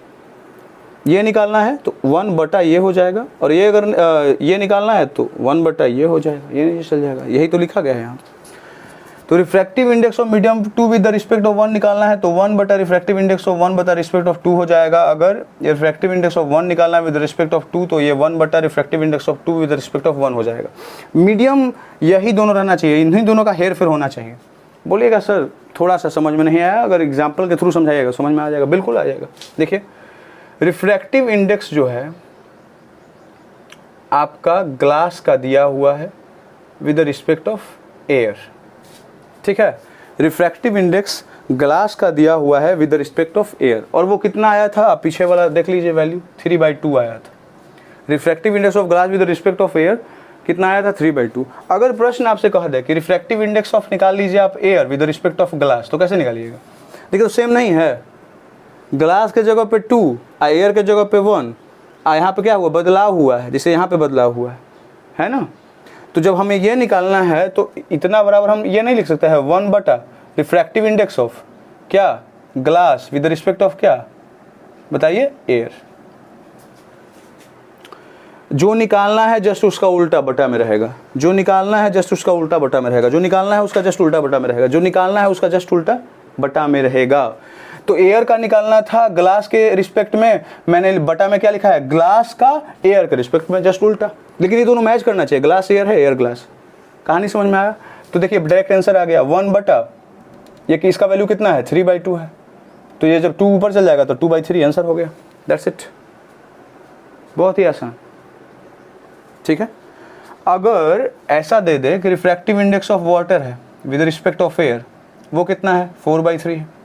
ये निकालना है तो 1 बटा ये हो जाएगा, और ये अगर ये निकालना है तो 1 बटा ये हो जाएगा, ये नीचे चल जाएगा, यही तो लिखा गया है यहाँ। तो refractive index of medium 2 with the respect of 1 निकालना है तो 1 बटा रिफ्रैक्टिव इंडेक्स ऑफ 1 बटा रिस्पेक्ट ऑफ 2 हो जाएगा। अगर रिफ्रैक्टिव इंडेक्स ऑफ 1 निकालना है विद रिस्पेक्ट ऑफ 2 तो ये 1 बटा refractive index of 2 with respect of 1 हो जाएगा। मीडियम यही दोनों रहना चाहिए, इन्हीं दोनों का हेर फेर होना चाहिए। बोलिएगा सर थोड़ा सा समझ में नहीं आया, अगर एग्जाम्पल के थ्रू समझाइएगा समझ में आ जाएगा, बिल्कुल आ जाएगा। देखिए रिफ्रैक्टिव इंडेक्स जो है आपका ग्लास का दिया हुआ है विद रिस्पेक्ट ऑफ एयर, ठीक है। रिफ्रैक्टिव इंडेक्स ग्लास का दिया हुआ है विद रिस्पेक्ट ऑफ एयर, और वो कितना आया था आप पीछे वाला देख लीजिए, वैल्यू 3/2 आया था। Refractive index of glass with respect of air कितना आया था 3/2। अगर प्रश्न आपसे कह दे कि रिफ्रैक्टिव इंडेक्स ऑफ निकाल लीजिए आप air with respect of glass, तो कैसे निकालिएगा? देखिए तो सेम नहीं है, ग्लास के जगह पे 2 एयर के जगह पे 1, यहाँ पे क्या हुआ बदलाव हुआ है, जैसे यहाँ पे बदलाव हुआ है ना। तो जब हमें ये निकालना है तो इतना बराबर हम ये नहीं लिख सकते हैं 1 बटा रिफ्रैक्टिव इंडेक्स ऑफ क्या ग्लास विद रिस्पेक्ट ऑफ क्या बताइए एयर। जो निकालना है जस्ट उसका उल्टा बटा में रहेगा, जो निकालना है जस्ट उसका उल्टा बटा में रहेगा, जो निकालना है उसका जस्ट उल्टा बटा में रहेगा, जो निकालना है उसका जस्ट उल्टा बटा में रहेगा। तो एयर का निकालना था ग्लास के रिस्पेक्ट में, मैंने बटा में क्या लिखा है ग्लास का एयर के रिस्पेक्ट में जस्ट उल्टा, लेकिन ये दोनों मैच करना चाहिए, ग्लास एयर है एयर ग्लास। कहानी समझ में आया? तो देखिए डायरेक्ट आंसर आ गया 1 बटा ये कि इसका वैल्यू कितना है 3/2 है, तो ये जब 2 ऊपर चल जाएगा तो 2/3 आंसर हो गया, दैट्स इट। बहुत ही आसान, ठीक है। अगर ऐसा दे दे कि रिफ्रैक्टिव इंडेक्स ऑफ वाटर है विद रिस्पेक्ट ऑफ एयर, वो कितना है 4/3 है।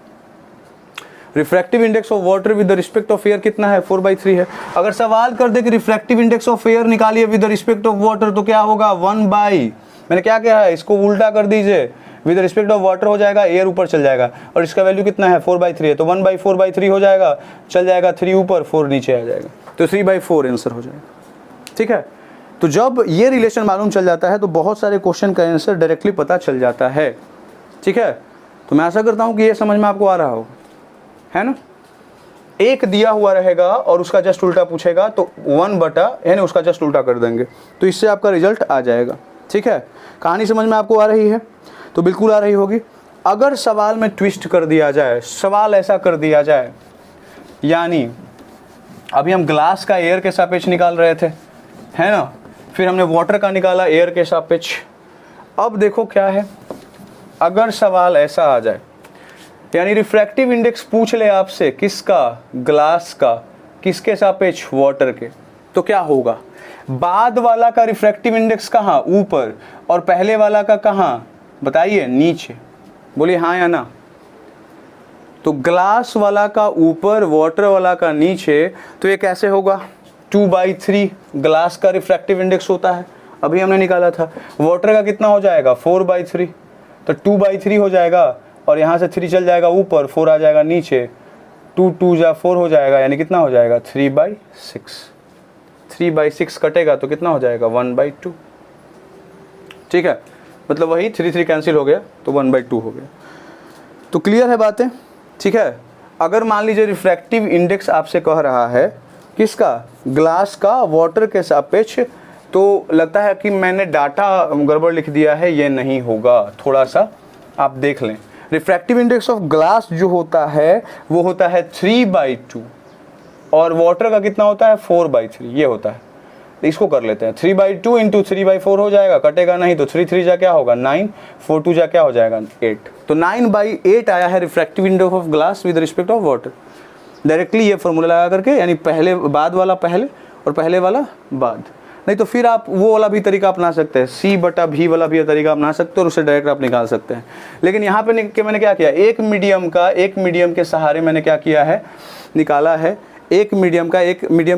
Refractive index of water with respect of air कितना है 4/3 है। अगर सवाल कर दे कि रिफ्रैक्टिव इंडेक्स ऑफ एयर निकालिए विद रिस्पेक्ट ऑफ वाटर तो क्या होगा 1/, मैंने क्या कहा है इसको उल्टा कर दीजिए, विद रिस्पेक्ट ऑफ वाटर हो जाएगा, एयर ऊपर चल जाएगा, और इसका वैल्यू कितना है 4/3 है, तो 1/4/3 हो जाएगा, चल जाएगा 3 ऊपर 4 नीचे आ जाएगा, तो 3/4 आंसर हो जाएगा, ठीक है। तो जब ये रिलेशन मालूम चल जाता है तो बहुत सारे क्वेश्चन का आंसर डायरेक्टली पता चल जाता है, ठीक है। तो मैं आशा करता हूँ कि ये समझ में आपको आ रहा हो, है ना। एक दिया हुआ रहेगा और उसका जस्ट उल्टा पूछेगा तो 1 बटा यानी उसका जस्ट उल्टा कर देंगे, तो इससे आपका रिजल्ट आ जाएगा, ठीक है। कहानी समझ में आपको आ रही है? तो बिल्कुल आ रही होगी। अगर सवाल में ट्विस्ट कर दिया जाए, सवाल ऐसा कर दिया जाए, यानी अभी हम ग्लास का एयर के सापेक्ष निकाल रहे थे, है ना, फिर हमने वाटर का निकाला एयर के सापेक्ष। अब देखो क्या है, अगर सवाल ऐसा आ जाए यानी रिफ्रैक्टिव इंडेक्स पूछ ले आपसे किसका ग्लास का, किसके सापेक्ष वाटर के, तो क्या होगा बाद वाला का रिफ्रैक्टिव इंडेक्स कहाँ ऊपर और पहले वाला का कहाँ बताइए नीचे, बोलिए हाँ या ना। तो ग्लास वाला का ऊपर वाटर वाला का नीचे, तो ये कैसे होगा 2/3 ग्लास का रिफ्रैक्टिव इंडेक्स होता है, अभी हमने निकाला था। वाटर का कितना हो जाएगा 4/3, तो 2/3 हो जाएगा, और यहाँ से 3 चल जाएगा ऊपर, 4 आ जाएगा नीचे, 2 2 जा 4 हो जाएगा, यानी कितना हो जाएगा 3/6। 3/6 कटेगा तो कितना हो जाएगा 1/2, ठीक है। मतलब वही 3 कैंसिल हो गया तो 1/2 हो गया। तो क्लियर है बातें, ठीक है। अगर मान लीजिए रिफ्रैक्टिव इंडेक्स आपसे कह रहा है किसका ग्लास का वाटर के सापेक्ष, तो लगता है कि मैंने डाटा गड़बड़ लिख दिया है, ये नहीं होगा, थोड़ा सा आप देख लें। रिफ्रैक्टिव इंडेक्स ऑफ ग्लास जो होता है वो होता है 3/2 और वाटर का कितना होता है 4/3 ये होता है। तो इसको कर लेते हैं 3/2 इंटू 3/4 हो जाएगा, कटेगा नहीं तो 3 3 जा क्या होगा 9, 4 2 जा क्या हो जाएगा 8, तो 9/8 आया है refractive index of glass with respect of water. Directly ये फॉर्मूला लगा करके, यानी पहले बाद वाला पहले और पहले वाला बाद, नहीं तो फिर आप वो वाला भी तरीका अपना सकते हैं, C/V वाला भी तरीका अपना सकते हैं और उससे डायरेक्ट आप निकाल सकते हैं। लेकिन यहाँ पे मैंने क्या किया, एक मीडियम के सहारे मैंने क्या किया है निकाला है, एक मीडियम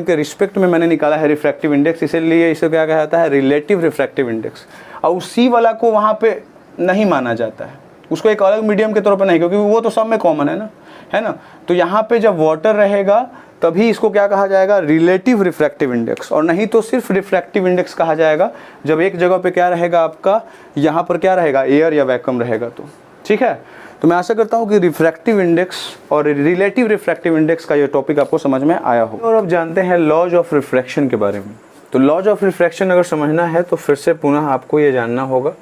के रिस्पेक्ट में मैंने निकाला है रिफ्रैक्टिव इंडेक्स, इसीलिए इसे क्या कहा जाता है रिलेटिव रिफ्रैक्टिव इंडेक्स। और C वाला को वहाँ पे नहीं माना जाता है, उसको एक अलग मीडियम के तौर पर नहीं, क्योंकि वो तो सब में कॉमन है ना। तो यहाँ पे जब वाटर रहेगा तभी इसको क्या कहा जाएगा रिलेटिव रिफ्रैक्टिव इंडेक्स, और नहीं तो सिर्फ रिफ्रैक्टिव इंडेक्स कहा जाएगा जब एक जगह पे क्या रहेगा आपका, यहाँ पर क्या रहेगा एयर या वैक्यूम रहेगा। तो ठीक है, तो मैं आशा करता हूँ कि रिफ्रैक्टिव इंडेक्स और रिलेटिव रिफ्रैक्टिव इंडेक्स का ये टॉपिक आपको समझ में आया हो। और अब जानते हैं लॉज ऑफ रिफ्रैक्शन के बारे में। तो लॉज ऑफ रिफ्रैक्शन अगर समझना है तो फिर से पुनः आपको ये जानना होगा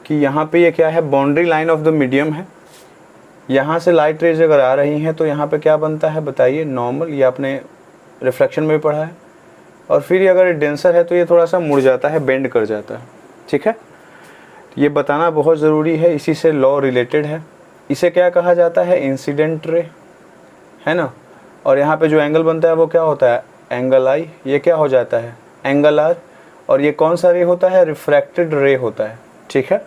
कि यहाँ पे ये क्या है, boundary line of the medium है। यहाँ से लाइट रेज अगर आ रही हैं तो यहाँ पे क्या बनता है बताइए, नॉर्मल। ये आपने रिफ्रैक्शन में भी पढ़ा है। और फिर अगर ये डेंसर है तो ये थोड़ा सा मुड़ जाता है, बेंड कर जाता है। ठीक है, ये बताना बहुत ज़रूरी है, इसी से लॉ रिलेटेड है। इसे क्या कहा जाता है, इंसिडेंट रे, है ना। और यहाँ पे जो एंगल बनता है वो क्या होता है, एंगल आई। ये क्या हो जाता है, एंगल आर। और ये कौन सा रे होता है, रिफ्रैक्टेड रे होता है। ठीक है,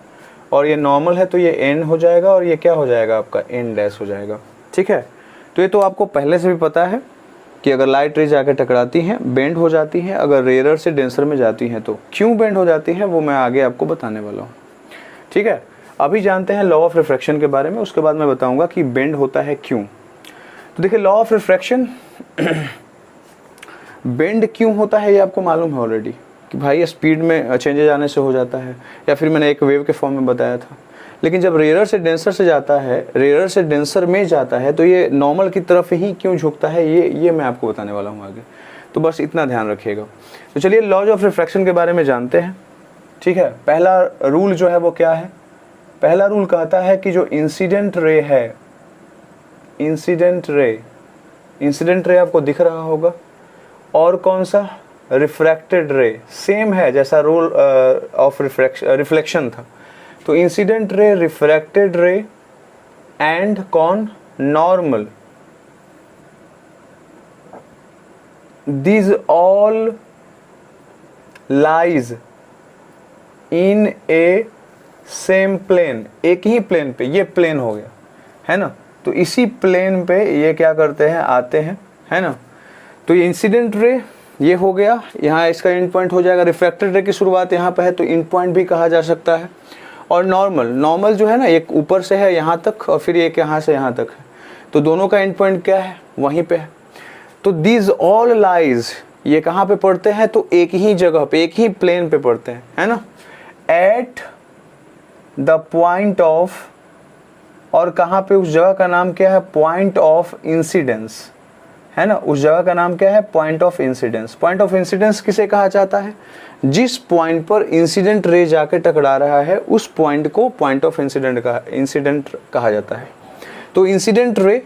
और ये नॉर्मल है तो ये एन हो जाएगा और ये क्या हो जाएगा आपका, एन डैश हो जाएगा। ठीक है, तो ये तो आपको पहले से भी पता है कि अगर लाइट रे जाके टकराती हैं बेंड हो जाती हैं, अगर रेयर से डेंसर में जाती हैं तो क्यों बेंड हो जाती हैं वो मैं आगे आपको बताने वाला हूँ। ठीक है, अभी जानते हैं लॉ ऑफ रिफ्रैक्शन के बारे में, उसके बाद मैं बताऊंगा कि बेंड होता है क्यों। तो देखिए, लॉ ऑफ रिफ्रैक्शन बेंड क्यों होता है ये आपको मालूम है ऑलरेडी कि भाई स्पीड में चेंजेस आने से हो जाता है, या फिर मैंने एक वेव के फॉर्म में बताया था। लेकिन जब रेयर से डेंसर से जाता है, रेयर से डेंसर में जाता है, तो ये नॉर्मल की तरफ ही क्यों झुकता है ये मैं आपको बताने वाला हूँ आगे। तो बस इतना ध्यान रखिएगा। तो चलिए लॉज ऑफ रिफ्रैक्शन के बारे में जानते हैं। ठीक है, पहला रूल जो है वो क्या है, पहला रूल कहता है कि जो इंसिडेंट रे है, इंसिडेंट रे आपको दिख रहा होगा, और कौन सा, रिफ्रैक्टेड रे, सेम है जैसा रूल ऑफ रिफ्लेक्शन था। तो इंसिडेंट रे, रिफ्रैक्टेड रे एंड कौन, normal, these all lies in a same plane, एक ही प्लेन पे, ये प्लेन हो गया है ना। तो इसी प्लेन पे ये क्या करते हैं, आते हैं, है ना। तो ये इंसिडेंट रे ये हो गया, यहाँ इसका एंड पॉइंट हो जाएगा। रिफ्रैक्टेड रे की शुरुआत यहाँ पे है तो एंड पॉइंट भी कहा जा सकता है। और नॉर्मल जो है ना, एक ऊपर से है यहाँ तक और फिर एक यहाँ से यहाँ तक है, तो दोनों का एंड पॉइंट क्या है, वहीं पे है। तो दीज ऑल लाइज ये कहाँ पे पड़ते हैं, तो एक ही जगह पे, एक ही प्लेन पे पड़ते हैं, है ना, एट द पॉइंट ऑफ, और कहाँ पे, उस जगह का नाम क्या है, पॉइंट ऑफ इंसिडेंस, है ना। उस जगह का नाम क्या है, point of incidence. Point of incidence किसे कहा जाता है, जिस पॉइंट पर इंसिडेंट रे जाके टकरा रहा है उस पॉइंट को पॉइंट ऑफ इंसिडेंट कहा जाता है। तो इंसिडेंट रे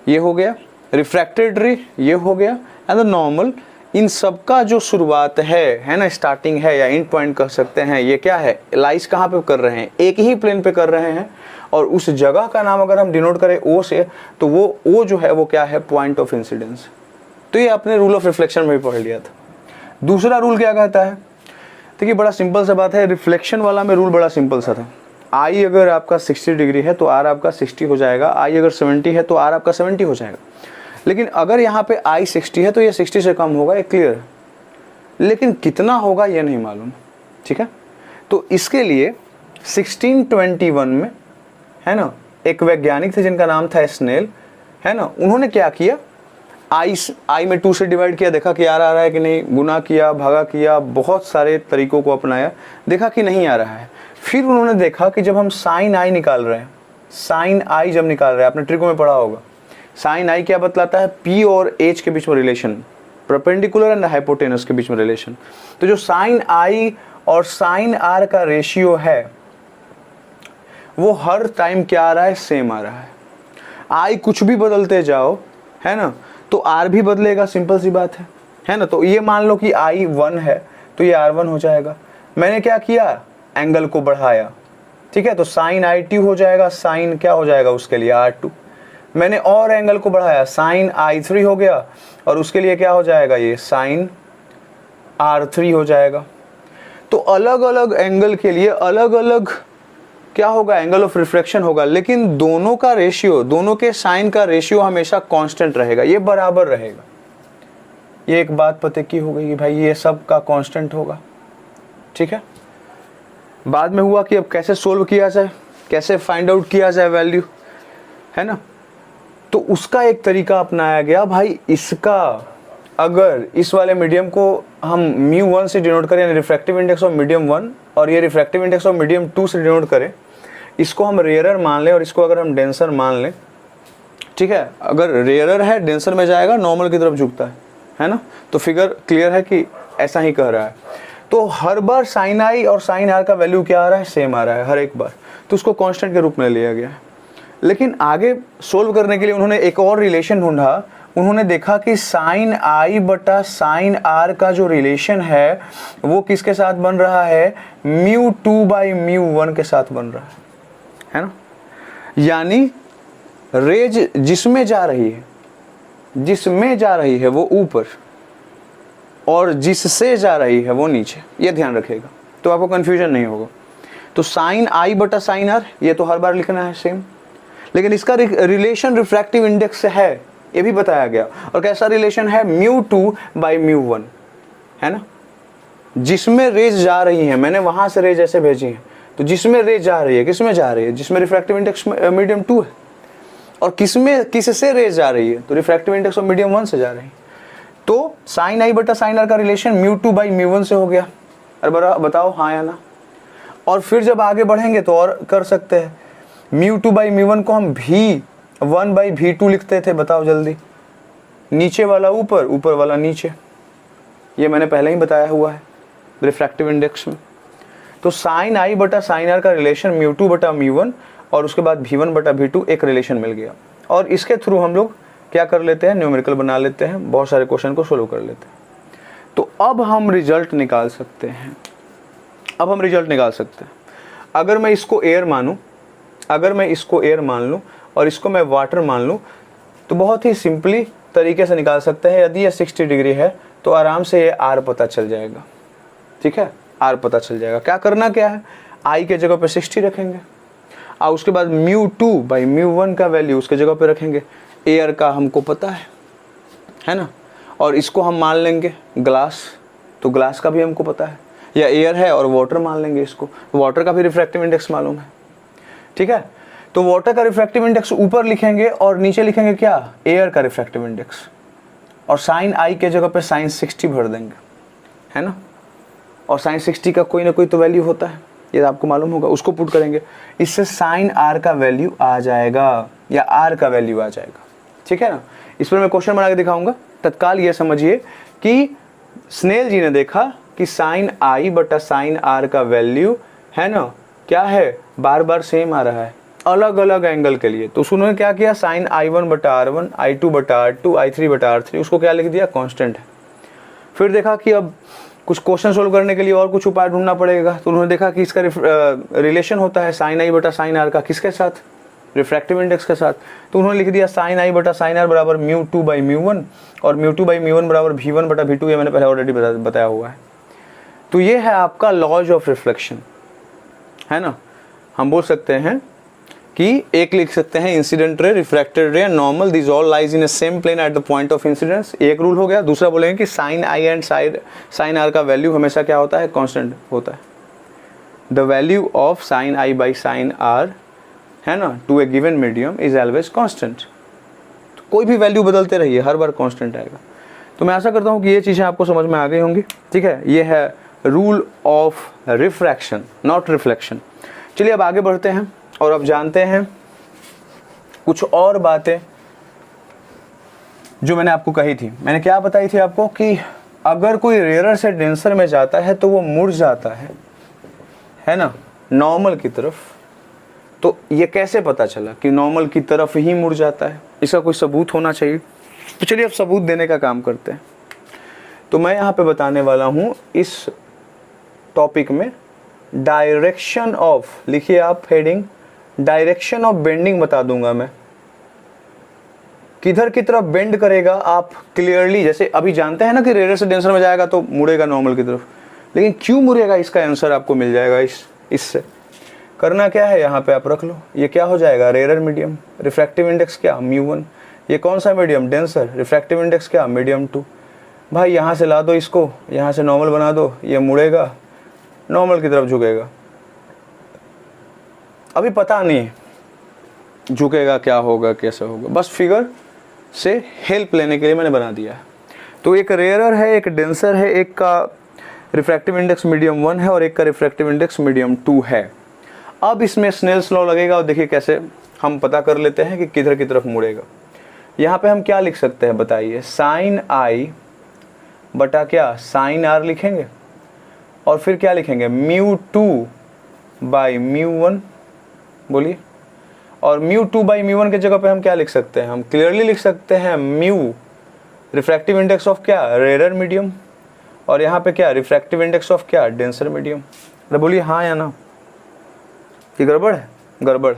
ये हो गया, रिफ्रैक्टेड रे ये हो गया, एंड द नॉर्मल, इन सब का जो शुरुआत है ना, स्टार्टिंग है या एंड पॉइंट कह सकते हैं, ये क्या है, लाइज कहाँ पे कर रहे हैं, एक ही प्लेन पे कर रहे हैं। और उस जगह का नाम अगर हम डिनोट करें ओ से, तो वो ओ जो है वो क्या है, पॉइंट ऑफ इंसिडेंस। तो ये आपने रूल ऑफ रिफ्लेक्शन में भी पढ़ लिया था। दूसरा रूल क्या कहता है, देखिए बड़ा सिंपल सा बात है, रिफ्लेक्शन वाला में रूल बड़ा सिंपल सा था। आई अगर आपका 60 डिग्री है तो आर आपका 60 हो जाएगा, आई अगर 70 है तो आर आपका 70 हो जाएगा। लेकिन अगर यहाँ पे आई 60 है तो ये 60 से कम होगा, ये क्लियर है। लेकिन कितना होगा ये नहीं मालूम। ठीक है, तो इसके लिए 1621 में, है ना, एक वैज्ञानिक थे जिनका नाम था स्नेल, है ना। उन्होंने क्या किया, आई में 2 से डिवाइड किया, देखा कि आ रहा है कि नहीं, गुना किया, भागा किया, बहुत सारे तरीकों को अपनाया, देखा कि नहीं आ रहा है। फिर उन्होंने देखा कि जब हम साइन आई निकाल रहे हैं, साइन आई जब निकाल रहे हैं, आपने ट्रिको में पढ़ा होगा, साइन आई क्या बतलाता है, पी और एच के बीच में रिलेशन, परपेंडिकुलर एंड हाइपोटेनस के बीच में रिलेशन। तो जो साइन आई और साइन आर का रेशियो है वो हर टाइम क्या आ रहा है, सेम आ रहा है। आई कुछ भी बदलते जाओ, है ना, तो आर भी बदलेगा, सिंपल सी बात है ना। तो ये मान लो कि आई 1 है तो ये R1 हो जाएगा। मैंने क्या किया, एंगल को बढ़ाया, ठीक है, तो साइन I2 हो जाएगा, साइन क्या हो जाएगा उसके लिए, R2। मैंने और एंगल को बढ़ाया, साइन I3 हो गया, और उसके लिए क्या हो जाएगा, ये साइन R3 हो जाएगा। तो अलग अलग एंगल के लिए अलग अलग क्या होगा, एंगल ऑफ रिफ्रैक्शन होगा, लेकिन दोनों का रेशियो, दोनों के साइन का रेशियो हमेशा कांस्टेंट रहेगा, ये बराबर रहेगा। ये एक बात पते की हो गई कि भाई ये सब का कांस्टेंट होगा। ठीक है, बाद में हुआ कि अब कैसे सोल्व किया जाए, कैसे फाइंड आउट किया जाए वैल्यू, है ना। तो उसका एक तरीका अपनाया गया, भाई इसका अगर इस वाले मीडियम को हम μ1 से डिनोट करें, यानी रिफ्रैक्टिव इंडेक्स ऑफ मीडियम 1, और ये रिफ्रैक्टिव इंडेक्स ऑफ मीडियम 2 से डिनोट करें, इसको हम रेयरर मान लें और इसको अगर हम डेंसर मान लें, ठीक है, अगर रेयरर है डेंसर में जाएगा, नॉर्मल की तरफ झुकता है ना, तो फिगर क्लियर है कि ऐसा ही कह रहा है। तो हर बार साइन आई और साइन आर का वैल्यू क्या आ रहा है, सेम आ रहा है हर एक बार, तो उसको कांस्टेंट के रूप में लिया गया है। लेकिन आगे सोल्व करने के लिए उन्होंने एक और रिलेशन ढूंढा। उन्होंने देखा कि साइन आई बटा साइन आर का जो रिलेशन है वो किसके साथ बन रहा है, mu two by mu one के साथ बन रहा है ना। यानी रेज जिसमें जा रही है वो ऊपर और जिससे जा रही है वो नीचे, ये ध्यान रखिएगा तो आपको कंफ्यूजन नहीं होगा। तो साइन आई बटा साइन आर ये तो हर बार लिखना है सेम, लेकिन इसका रिलेशन रिफ्रैक्टिव इंडेक्स से है, ये भी बताया गया। और कैसा रिलेशन है, mu two by mu one, है ना। जिसमें रेज जा रही है, मैंने वहां से रेज ऐसे भेजी है, तो जिसमें रेज जा रही है किसमें जा रही है, जिसमें रिफ्रैक्टिव इंडेक्स मीडियम 2 है। और किससे रेज जा रही है, तो रिफ्रैक्टिव इंडेक्स ऑफ मीडियम 1 से जा रही है। तो साइन आई बटा साइन आर का relation mu two by mu one से हो गया। अरे बताओ हाँ या ना। और फिर जब आगे बढ़ेंगे तो और कर सकते हैं, mu two by mu one को हम भी वन बाई भी टू लिखते थे, बताओ जल्दी, नीचे वाला ऊपर, ऊपर वाला नीचे, ये मैंने पहले ही बताया हुआ है रिफ्रैक्टिव इंडेक्स में। तो साइन आई बटा साइन आर का रिलेशन म्यू टू बटा म्यू वन और उसके बाद भी वन बटा भी टू, एक रिलेशन मिल गया। और इसके थ्रू हम लोग क्या कर लेते हैं, न्यूमेरिकल बना लेते हैं, बहुत सारे क्वेश्चन को सोल्व कर लेते हैं। तो अब हम रिजल्ट निकाल सकते हैं। अगर मैं इसको एयर मान लूँ और इसको मैं वाटर मान लूँ तो बहुत ही सिंपली तरीके से निकाल सकते हैं। यदि ये 60 डिग्री है तो आराम से ये आर पता चल जाएगा, ठीक है, आर पता चल जाएगा। क्या करना क्या है, आई के जगह पे 60 रखेंगे और उसके बाद mu two by mu one का वैल्यू उसके जगह पे रखेंगे। एयर का हमको पता है ना, और इसको हम मान लेंगे ग्लास, तो ग्लास का भी हमको पता है, या एयर है और वाटर मान लेंगे इसको, वाटर का भी रिफ्रैक्टिव इंडेक्स मालूम है, ठीक है। तो वाटर का रिफ्रैक्टिव इंडेक्स ऊपर लिखेंगे और नीचे लिखेंगे क्या, एयर का रिफ्रैक्टिव इंडेक्स, और साइन आई के जगह पे साइन 60 भर देंगे, है ना। और साइन 60 का कोई ना कोई तो वैल्यू होता है, ये आपको मालूम होगा, उसको पुट करेंगे। इससे साइन आर का वैल्यू आ जाएगा या आर का वैल्यू आ जाएगा, ठीक है ना। इस पर मैं क्वेश्चन बना के दिखाऊंगा। तत्काल ये समझिए कि स्नेल जी ने देखा कि साइन आई बटा साइन आर का वैल्यू है ना क्या है, बार बार सेम आ रहा है अलग अलग एंगल के लिए। तो उन्होंने क्या किया, साइन आई वन बटा आर वन, आई टू बटा आर टू, आई थ्री बटा आर थ्री, उसको क्या लिख दिया, कांस्टेंट है। फिर देखा कि अब कुछ क्वेश्चन सोल्व करने के लिए और कुछ उपाय ढूंढना पड़ेगा, तो उन्होंने देखा कि इसका रिलेशन होता है साइन आई बटा साइन आर का, किसके साथ, रिफ्रैक्टिव इंडेक्स के साथ। तो उन्होंने लिख दिया साइन आई बटा साइन आर बराबर mu two by mu one, और mu two by mu one बराबर भी वन बटा भी टू, ये मैंने पहले ऑलरेडी बताया हुआ है। तो ये है आपका लॉज ऑफ रिफ्लेक्शन, है ना। हम बोल सकते हैं कि एक लिख सकते हैं incident ray, refracted ray, normal, this all lies in a same plane at the point of incidence, एक रूल हो गया। दूसरा बोलेंगे कि sine i and sine r का वैल्यू हमेशा क्या होता है, कांस्टेंट होता है। The value of sine i by sine r, है ना, to a given medium is always constant. तो कोई भी वैल्यू बदलते रहिए, हर बार कांस्टेंट आएगा। तो मैं आशा करता हूँ कि ये चीज़ें आपको समझ में आ गई होंगी, ठीक है। ये है rule of refraction, not reflection. चलिए अब आगे बढ़ते हैं और अब जानते हैं कुछ और बातें जो मैंने आपको कही थी। मैंने क्या बताई थी आपको कि अगर कोई रेयरर से डेंसर में जाता है तो वो मुड़ जाता है ना, नॉर्मल की तरफ। तो ये कैसे पता चला कि नॉर्मल की तरफ ही मुड़ जाता है, इसका कोई सबूत होना चाहिए। तो चलिए अब सबूत देने का काम करते हैं। तो मैं यहाँ पे बताने वाला हूँ इस टॉपिक में डायरेक्शन ऑफ, लिखिए आप हेडिंग, डायरेक्शन ऑफ बेंडिंग बता दूंगा मैं, किधर की तरफ बेंड करेगा आप क्लियरली। जैसे अभी जानते हैं ना कि रेयरर से डेंसर में जाएगा तो मुड़ेगा नॉर्मल की तरफ, लेकिन क्यों मुड़ेगा इसका आंसर आपको मिल जाएगा। इससे करना क्या है, यहाँ पे आप रख लो, ये क्या हो जाएगा, रेयरर मीडियम, रिफ्रैक्टिव इंडेक्स क्या, म्यू वन। ये कौन सा मीडियम, डेंसर, रिफ्रैक्टिव इंडेक्स क्या, मीडियम 2। भाई यहाँ से ला दो इसको, यहाँ से नॉर्मल बना दो, ये मुड़ेगा नॉर्मल की तरफ झुकेगा। अभी पता नहीं झुकेगा क्या होगा कैसे होगा, बस फिगर से हेल्प लेने के लिए मैंने बना दिया है। तो एक रेयरर है, एक डेंसर है, एक का रिफ्रैक्टिव इंडेक्स मीडियम 1 है और एक का रिफ्रैक्टिव इंडेक्स मीडियम 2 है। अब इसमें स्नेल्स लॉ लगेगा और देखिए कैसे हम पता कर लेते हैं कि किधर की तरफ मुड़ेगा। यहाँ पे हम क्या लिख सकते हैं बताइए, साइन आई बटा क्या साइन आर लिखेंगे और फिर क्या लिखेंगे mu two by mu one, बोलिए। और mu two by mu one के जगह पे हम क्या लिख सकते हैं, हम क्लियरली लिख सकते हैं म्यू रिफ्रैक्टिव इंडेक्स ऑफ क्या रेयर मीडियम, और यहाँ पे क्या रिफ्रैक्टिव इंडेक्स ऑफ क्या डेंसर मीडियम। अरे बोलिए हाँ या ना, कि गड़बड़ है? गड़बड़।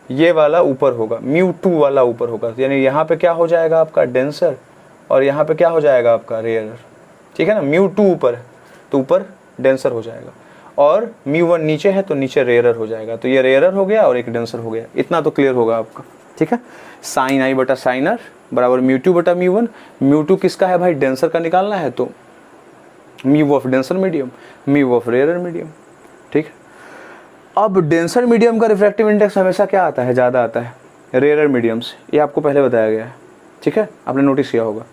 ये वाला ऊपर होगा, म्यू टू वाला ऊपर होगा, यानी यहाँ पे क्या हो जाएगा आपका डेंसर और यहाँ पे क्या हो जाएगा आपका रेयर, ठीक है ना। म्यू टू ऊपर है तो ऊपर डेंसर हो जाएगा, और म्यू वन नीचे है तो नीचे रेयर हो जाएगा, तो ये रेयर हो गया और एक डेंसर हो गया। इतना तो क्लियर होगा आपका, ठीक है। साइन आई बटा साइन आर बराबर म्यू टू बटा म्यू वन। म्यू टू किसका है भाई, डेंसर का निकालना है, तो mu of denser medium, mu of rare medium, ठीक है। अब डेंसर मीडियम का रिफ्रैक्टिव इंडेक्स हमेशा क्या आता है, ज़्यादा आता है रेयर मीडियम से, ये आपको पहले बताया गया है, ठीक है, आपने नोटिस किया होगा।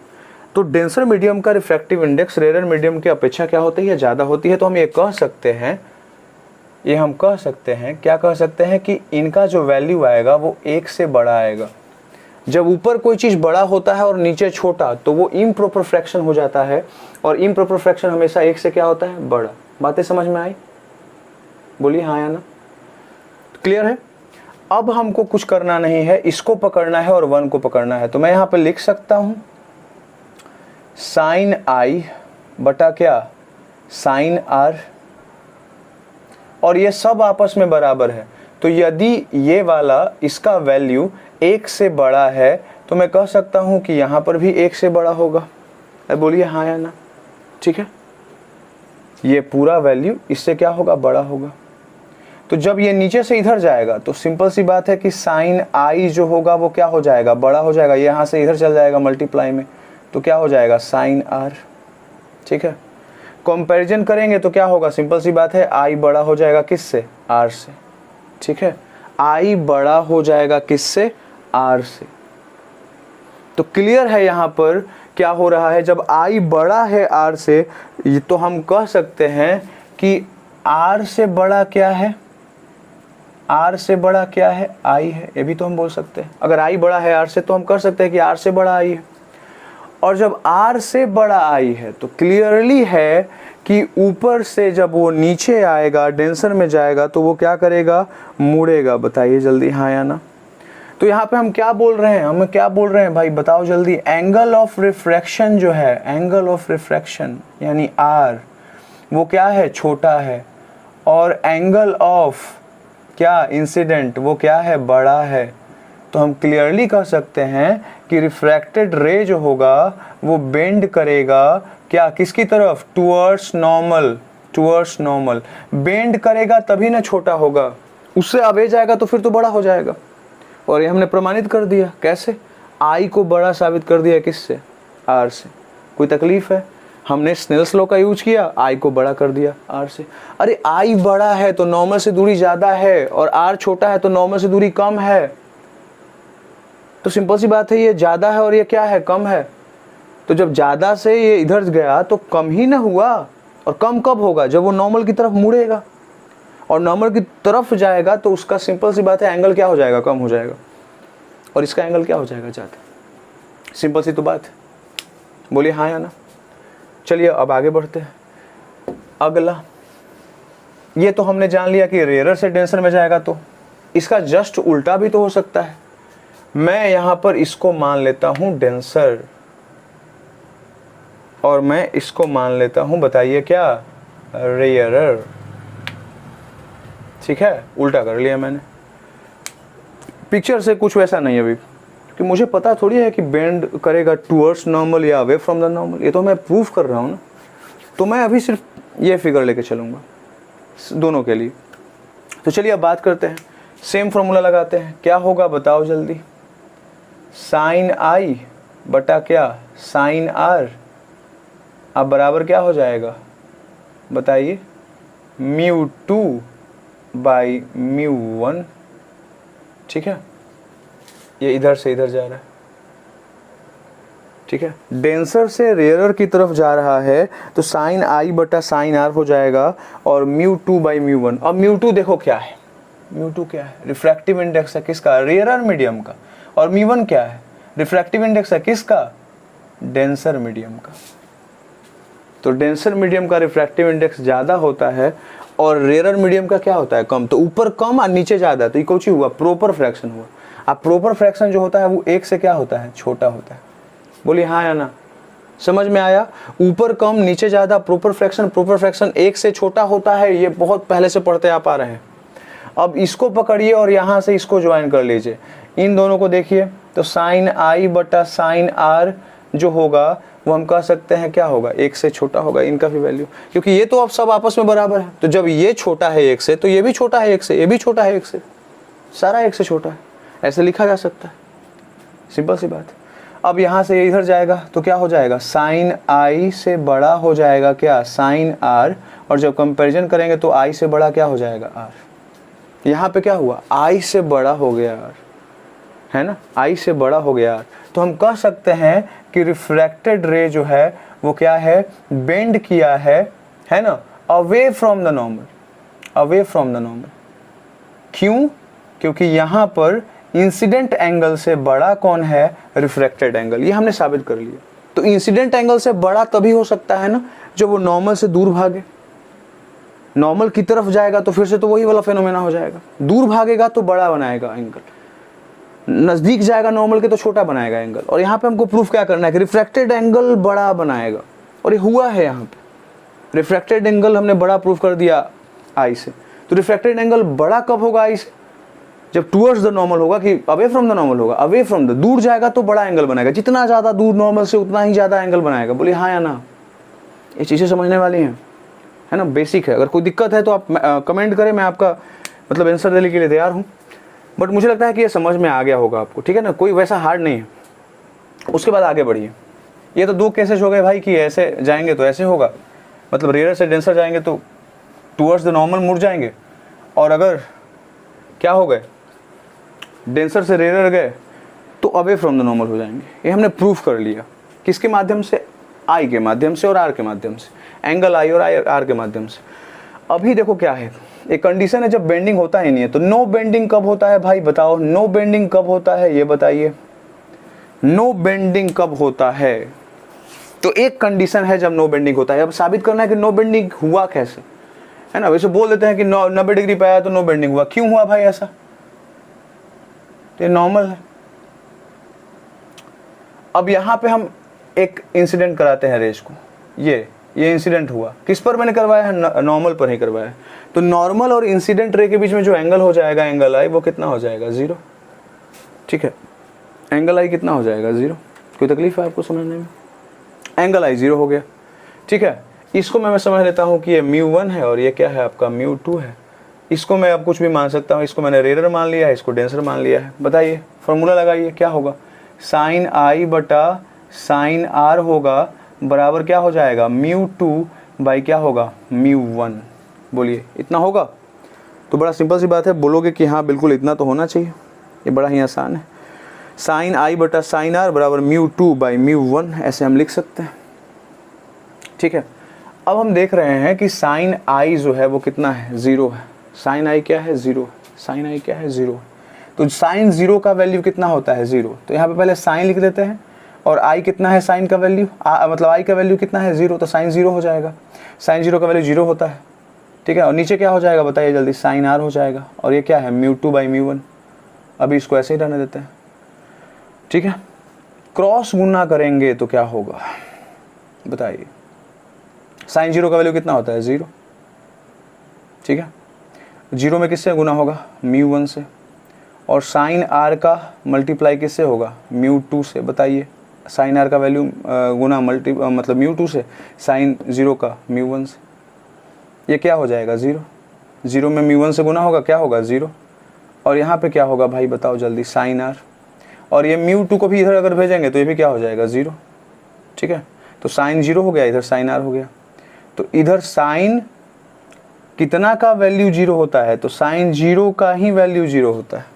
तो डेंसर मीडियम का रिफ्रैक्टिव इंडेक्स रेयर मीडियम की अपेक्षा क्या होती है, ज़्यादा होती है। तो हम ये कह सकते हैं, ये हम कह सकते हैं, क्या कह सकते हैं कि इनका जो वैल्यू आएगा वो एक से बड़ा आएगा। जब ऊपर कोई चीज़ बड़ा होता है और नीचे छोटा तो वो इम्प्रॉपर फ्रैक्शन हो जाता है, और इम्प्रॉपर फ्रैक्शन हमेशा एक से क्या होता है, बड़ा। बातें समझ में आई? बोलिए हाँ या ना, क्लियर है। अब हमको कुछ करना नहीं है, इसको पकड़ना है और वन को पकड़ना है। तो मैं यहाँ पे लिख सकता हूँ साइन आई बटा क्या साइन आर, और ये सब आपस में बराबर है। तो यदि ये वाला इसका वैल्यू एक से बड़ा है तो मैं कह सकता हूँ कि यहाँ पर भी एक से बड़ा होगा। बोलिए हाँ या ना, ठीक है। ये पूरा वैल्यू इससे क्या होगा, बड़ा होगा। तो जब ये नीचे से इधर जाएगा तो सिंपल सी बात है कि साइन आई जो होगा वो क्या हो जाएगा, बड़ा हो जाएगा। ये यहाँ से इधर चल जाएगा मल्टीप्लाई में, तो क्या हो जाएगा साइन आर, ठीक है। कंपैरिजन करेंगे तो क्या होगा, सिंपल सी बात है, आई बड़ा हो जाएगा किससे, आर से, ठीक है। आई बड़ा हो जाएगा किससे, आर से। तो क्लियर है यहाँ पर क्या हो रहा है, जब आई बड़ा है आर से तो हम कह सकते हैं कि आर से बड़ा क्या है, आर से बड़ा क्या है, आई है। ये भी तो हम बोल सकते हैं, अगर आई बड़ा है आर से तो हम कर सकते हैं कि आर से बड़ा आई है। और जब आर से बड़ा आई है तो क्लियरली है कि ऊपर से जब वो नीचे आएगा डेंसर में जाएगा तो वो क्या करेगा, मुड़ेगा। बताइए जल्दी हाँ या ना। तो यहाँ पे हम क्या बोल रहे हैं, हम क्या बोल रहे हैं भाई, बताओ जल्दी। एंगल ऑफ रिफ्रैक्शन जो है, एंगल ऑफ रिफ्रैक्शन यानी आर, वो क्या है, छोटा है। और एंगल ऑफ क्या इंसिडेंट, वो क्या है, बड़ा है। तो हम क्लियरली कह सकते हैं कि रिफ्रैक्टेड रे जो होगा वो बेंड करेगा क्या, किसकी तरफ, towards normal, towards normal. Bend करेगा तभी ना छोटा होगा, उससे आगे जाएगा तो फिर तो बड़ा हो जाएगा। और ये हमने प्रमाणित कर दिया, कैसे, आई को बड़ा साबित कर दिया किससे, आर से। कोई तकलीफ है, हमने स्नेल्स लॉ का यूज किया, आई को बड़ा कर दिया आर से। अरे आई बड़ा है तो नॉर्मल से दूरी ज़्यादा है, और आर छोटा है तो नॉर्मल से दूरी कम है। तो सिंपल सी बात है, ये ज़्यादा है और ये क्या है, कम है। तो जब ज़्यादा से ये इधर गया तो कम ही ना हुआ, और कम कब होगा, जब वो नॉर्मल की तरफ मुड़ेगा और नॉर्मल की तरफ जाएगा तो उसका सिंपल सी बात है एंगल क्या हो जाएगा, कम हो जाएगा, और इसका एंगल क्या हो जाएगा, ज़्यादा। सिंपल सी तो बात है। बोलिए हाँ या ना। चलिए अब आगे बढ़ते हैं। अगला, ये तो हमने जान लिया कि रेयर से डेंसर में जाएगा, तो इसका जस्ट उल्टा भी तो हो सकता है। मैं यहाँ पर इसको मान लेता हूँ डेंसर, और मैं इसको मान लेता हूँ, बताइए क्या, रेयर, ठीक है। उल्टा कर लिया मैंने। पिक्चर से कुछ वैसा नहीं है अभी, कि मुझे पता थोड़ी है कि बेंड करेगा टुवर्ड्स नॉर्मल या अवे फ्रॉम द नॉर्मल, ये तो मैं प्रूफ कर रहा हूँ ना। तो मैं अभी सिर्फ ये फिगर लेके चलूँगा दोनों के लिए। तो चलिए अब बात करते हैं, सेम फॉर्मूला लगाते हैं। क्या होगा बताओ जल्दी, साइन आई बटा क्या साइन आर, अब बराबर क्या हो जाएगा बताइए, mu two by mu one, ठीक है। ये इधर से इधर जा रहा है, ठीक है। डेंसर से रेयर की तरफ जा रहा है तो साइन आई बटा साइन आर हो जाएगा, और mu two by mu one. अब म्यू टू देखो क्या है, μ2 क्या है? रिफ्रैक्टिव इंडेक्स है किसका? रेयरर मीडियम का। और μ1 क्या है? रिफ्रैक्टिव इंडेक्स है किसका? डेंसर मीडियम का। तो डेंसर मीडियम का रिफ्रैक्टिव इंडेक्स ज़्यादा होता है और रेयरर मीडियम का क्या होता है? कम। तो ऊपर कम और नीचे ज़्यादा, तो ये कौन सी हुआ? प्रोपर फ्रैक्शन हुआ। अब प्रोपर फ्रैक्शन जो होता है वो 1 से क्या होता है? छोटा होता है। बोलिए हाँ या ना? समझ में आया? ऊपर कम नीचे ज़्यादा, प्रोपर फ्रैक्शन 1 से छोटा होता है। ये बहुत पहले से पढ़ते आप आ रहे हैं। अब इसको पकड़िए और यहाँ से इसको ज्वाइन कर लीजिए। इन दोनों को देखिए तो साइन आई बटा साइन आर जो होगा वो हम कह सकते हैं क्या होगा? 1 से छोटा होगा इनका भी वैल्यू, क्योंकि ये तो अब सब आपस में बराबर है। तो जब ये छोटा है 1 से तो ये भी छोटा है 1 से, ये भी छोटा है 1 से, सारा 1 से छोटा है। ऐसे लिखा जा सकता है, सिंपल सी बात। अब यहाँ से ये इधर जाएगा तो क्या हो जाएगा? साइन आई से बड़ा हो जाएगा क्या? Sine r. और जब कंपैरिजन करेंगे तो आई से बड़ा क्या हो जाएगा? आर। यहाँ पे क्या हुआ? आई से बड़ा हो गया आर, है ना? आई से बड़ा हो गया आर। तो हम कह सकते हैं कि रिफ्रैक्टेड रे जो है वो क्या है? बेंड किया है ना? Away from the normal, away from the normal. क्यों? क्योंकि यहाँ पर इंसिडेंट एंगल से बड़ा कौन है? Refracted angle. ये हमने साबित कर लिया। तो इंसिडेंट एंगल से बड़ा तभी हो सकता है ना जब वो नॉर्मल से दूर भागे। नॉर्मल की तरफ जाएगा तो फिर से तो वही वाला फेनोमेना हो जाएगा। दूर भागेगा तो बड़ा बनाएगा एंगल, नजदीक जाएगा नॉर्मल के तो छोटा बनाएगा एंगल। और यहाँ पे हमको प्रूफ क्या करना है कि रिफ्रैक्टेड एंगल बड़ा बनाएगा, और ये हुआ है। यहाँ पे रिफ्रैक्टेड एंगल हमने बड़ा प्रूफ कर दिया आई से। तो रिफ्रैक्टेड एंगल बड़ा कब होगा आई से? जब टुवर्ड्स द नॉर्मल होगा कि अवे फ्रॉम द नॉर्मल होगा? अवे फ्रॉम द, दूर जाएगा तो बड़ा एंगल बनाएगा। जितना ज़्यादा दूर नॉर्मल से उतना ही ज़्यादा एंगल बनाएगा। बोलिए हाँ या ना? ये चीज़ें समझने वाली हैं, है ना? बेसिक है। अगर कोई दिक्कत है तो आप कमेंट करें, मैं आपका मतलब आंसर देने के लिए तैयार हूँ। बट मुझे लगता है कि ये समझ में आ गया होगा आपको, ठीक है ना? कोई वैसा हार्ड नहीं है। उसके बाद आगे बढ़िए। ये तो 2 केसेस हो गए भाई कि ऐसे जाएंगे तो ऐसे होगा, मतलब रेयर से डेंसर जाएंगे तो टुवर्ड्स द नॉर्मल मुड़ जाएंगे, और अगर क्या हो गए डेंसर से रेयर गए तो अवे फ्रॉम द नॉर्मल हो जाएंगे। ये हमने प्रूफ कर लिया। किसके माध्यम से? आई के माध्यम से और आर के माध्यम से, एंगल आई और आर के माध्यम से। अभी देखो क्या है, एक कंडीशन है जब बेंडिंग होता ही नहीं है। तो नो बेंडिंग कब होता है भाई? बताओ, नो बेंडिंग कब होता है ये बताइए। नो बेंडिंग कब होता है? तो एक कंडीशन है जब नो बेंडिंग होता है। अब साबित करना है कि नो बेंडिंग हुआ कैसे, है ना? वैसे बोल देते हैं कि 90 डिग्री पे आया तो नो बेंडिंग हुआ। क्यों हुआ भाई ऐसा? तो ये नॉर्मल है। अब यहाँ पे हम एक इंसिडेंट कराते हैं रेस को। ये इंसिडेंट हुआ, किस पर मैंने करवाया है? नॉर्मल पर ही करवाया है। तो नॉर्मल और इंसिडेंट रे के बीच में जो एंगल हो जाएगा, एंगल आई, वो कितना हो जाएगा? 0। ठीक है, एंगल आई कितना हो जाएगा? 0। कोई तकलीफ है आपको समझने में? एंगल आई 0 हो गया। ठीक है, इसको मैं समझ लेता हूँ कि ये μ1 है और ये क्या है आपका? μ2 है। इसको मैं अब कुछ भी मान सकता हूँ। इसको मैंने रेयर मान लिया है, इसको डेंसर मान लिया है। बताइए, फॉर्मूला लगाइए, क्या होगा? साइन आई बटा साइन आर होगा बराबर क्या हो जाएगा? μ2 बाई क्या होगा? μ1। बोलिए, इतना होगा? तो बड़ा सिंपल सी बात है, बोलोगे कि हाँ बिल्कुल इतना तो होना चाहिए। ये बड़ा ही आसान है। साइन आई बटा साइन आर बराबर μ2 बाई μ1, ऐसे हम लिख सकते हैं। ठीक है, अब हम देख रहे हैं कि साइन आई जो है वो कितना है? 0 है। साइन आई क्या है? 0। साइन आई क्या है? 0। तो साइन 0 का वैल्यू कितना होता है? 0। तो यहाँ पे पहले साइन लिख देते हैं, और आई कितना है साइन का वैल्यू? मतलब आई का वैल्यू कितना है? 0। तो साइन 0 हो जाएगा। साइन 0 का वैल्यू 0 होता है। ठीक है, और नीचे क्या हो जाएगा बताइए जल्दी? साइन आर हो जाएगा। और ये क्या है? μ2 बाई μ1। अभी इसको ऐसे ही रहने देते हैं। ठीक है, क्रॉस गुना करेंगे तो क्या होगा बताइए? साइन 0 का वैल्यू कितना होता है? 0। ठीक है, 0 में किससे गुना होगा? μ1 से। और साइन आर का मल्टीप्लाई किससे होगा? μ2 से। बताइए, साइन आर का वैल्यू गुना मतलब μ2 से, साइन 0 का μ1 से। ये क्या हो जाएगा? 0। 0 में μ1 से गुना होगा, क्या होगा? 0। और यहाँ पे क्या होगा भाई बताओ जल्दी? Sine r. और ये μ2 को भी इधर अगर भेजेंगे तो ये भी क्या हो जाएगा? 0। ठीक है, तो साइन 0 हो गया, इधर साइन आर हो गया। तो इधर साइन कितना का वैल्यू 0 होता है? तो साइन 0 का ही वैल्यू 0 होता है।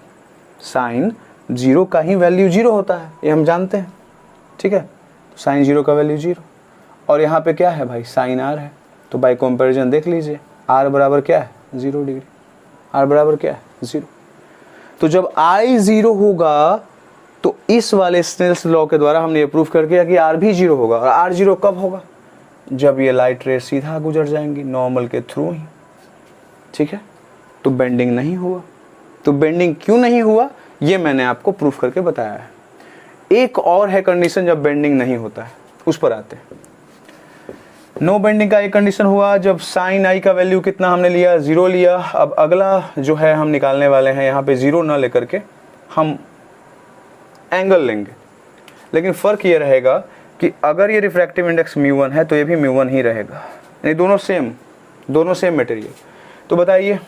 साइन 0 का ही वैल्यू 0 होता है, ये हम जानते हैं। ठीक है, तो साइन 0 का वैल्यू 0। और यहाँ पे क्या है भाई? साइन आर है। तो बाय कंपैरिजन देख लीजिए, आर बराबर क्या है? 0 डिग्री। R बराबर क्या है 0। तो जब I 0 होगा तो इस वाले स्नेल्स लॉ के द्वारा हमने ये प्रूफ कर दिया कि R भी 0 होगा। और R 0 कब होगा? जब ये लाइट रे सीधा गुजर जाएंगी नॉर्मल के थ्रू ही, ठीक है। तो बेंडिंग नहीं हुआ। तो बेंडिंग क्यों नहीं हुआ ये मैंने आपको प्रूफ करके बताया है। एक और है कंडीशन जब बेंडिंग नहीं होता है, उस पर आते हैं। नो बेंडिंग का एक कंडीशन हुआ जब साइन आई का वैल्यू कितना हमने लिया, 0 लिया। अब अगला जो है हम निकालने वाले हैं, यहाँ पे 0 ना लेकर के हम एंगल लेंगे। लेकिन फ़र्क ये रहेगा कि अगर ये रिफ्रैक्टिव इंडेक्स μ1 है तो ये भी μ1 ही रहेगा, यानी दोनों सेम मटेरियल। तो बताइए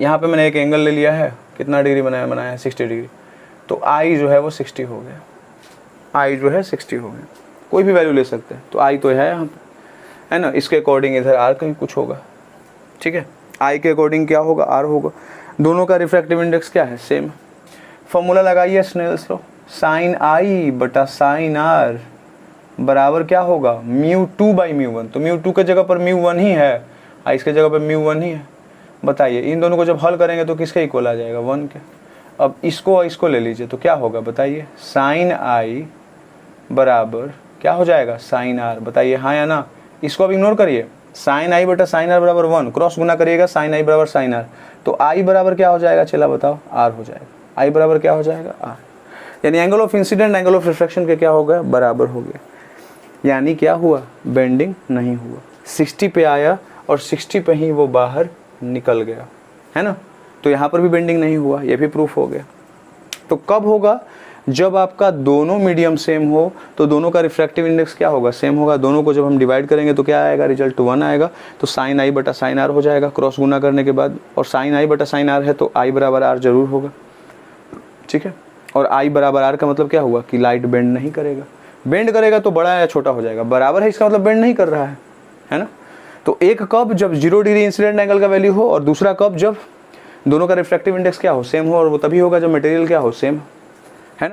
यहाँ पे मैंने एक एंगल ले लिया है, कितना डिग्री बनाया है 60 डिग्री। तो आई जो है वो 60 हो गया, आई जो है 60 हो गया। कोई भी वैल्यू ले सकते हैं। तो आई तो है यहाँ पे, है ना। इसके अकॉर्डिंग इधर आर का ही कुछ होगा, ठीक है। आई के अकॉर्डिंग क्या होगा, आर होगा। दोनों का रिफ्रैक्टिव इंडेक्स क्या है, सेम। फॉर्मूला लगाइए स्नेल्स लॉ, साइन आई बटा साइन आर बराबर क्या होगा, μ2/μ1। तो μ2 के जगह पर μ1 ही है, आई इसके जगह पर μ1 ही है। बताइए इन दोनों को जब हल करेंगे तो किसके इक्वल आ जाएगा, 1 के। अब इसको ले लीजिए तो क्या होगा बताइए, साइन आई बराबर क्या हो जाएगा, साइन आर। बताइए हाँ या ना। इसको अब इग्नोर करिए, साइन आई बटा साइन आर बराबर 1, क्रॉस गुना करिएगा साइन आई बराबर साइन आर। तो आई बराबर क्या हो जाएगा, चला बताओ, आर हो जाएगा। आई बराबर क्या हो जाएगा, आर। यानी angle of incident angle of refraction के क्या हो गया, बराबर हो गया। यानी क्या हुआ, बेंडिंग नहीं हुआ। 60 पे आया और 60 पे ही वो बाहर निकल गया, है ना। तो यहाँ पर भी बेंडिंग नहीं हुआ, ये भी प्रूफ हो गया। तो कब होगा, जब आपका दोनों मीडियम सेम हो तो दोनों का रिफ्रैक्टिव इंडेक्स क्या होगा, सेम होगा। दोनों को जब हम डिवाइड करेंगे तो क्या आएगा, रिजल्ट 1 आएगा। तो साइन आई बटा साइन आर हो जाएगा क्रॉस गुना करने के बाद। और साइन आई बटा साइन आर है तो आई बराबर आर जरूर होगा, ठीक है। और आई बराबर आर का मतलब क्या हुआ कि लाइट बेंड नहीं करेगा। बेंड करेगा तो बड़ा या छोटा हो जाएगा, बराबर है इसका मतलब बेंड नहीं कर रहा है ना। तो एक कब, जब 0 डिग्री इंसिडेंट एंगल का वैल्यू हो, और दूसरा कब, जब दोनों का रिफ्रैक्टिव इंडेक्स क्या हो, सेम हो। और वो तभी होगा जब मटेरियल क्या हो, सेम।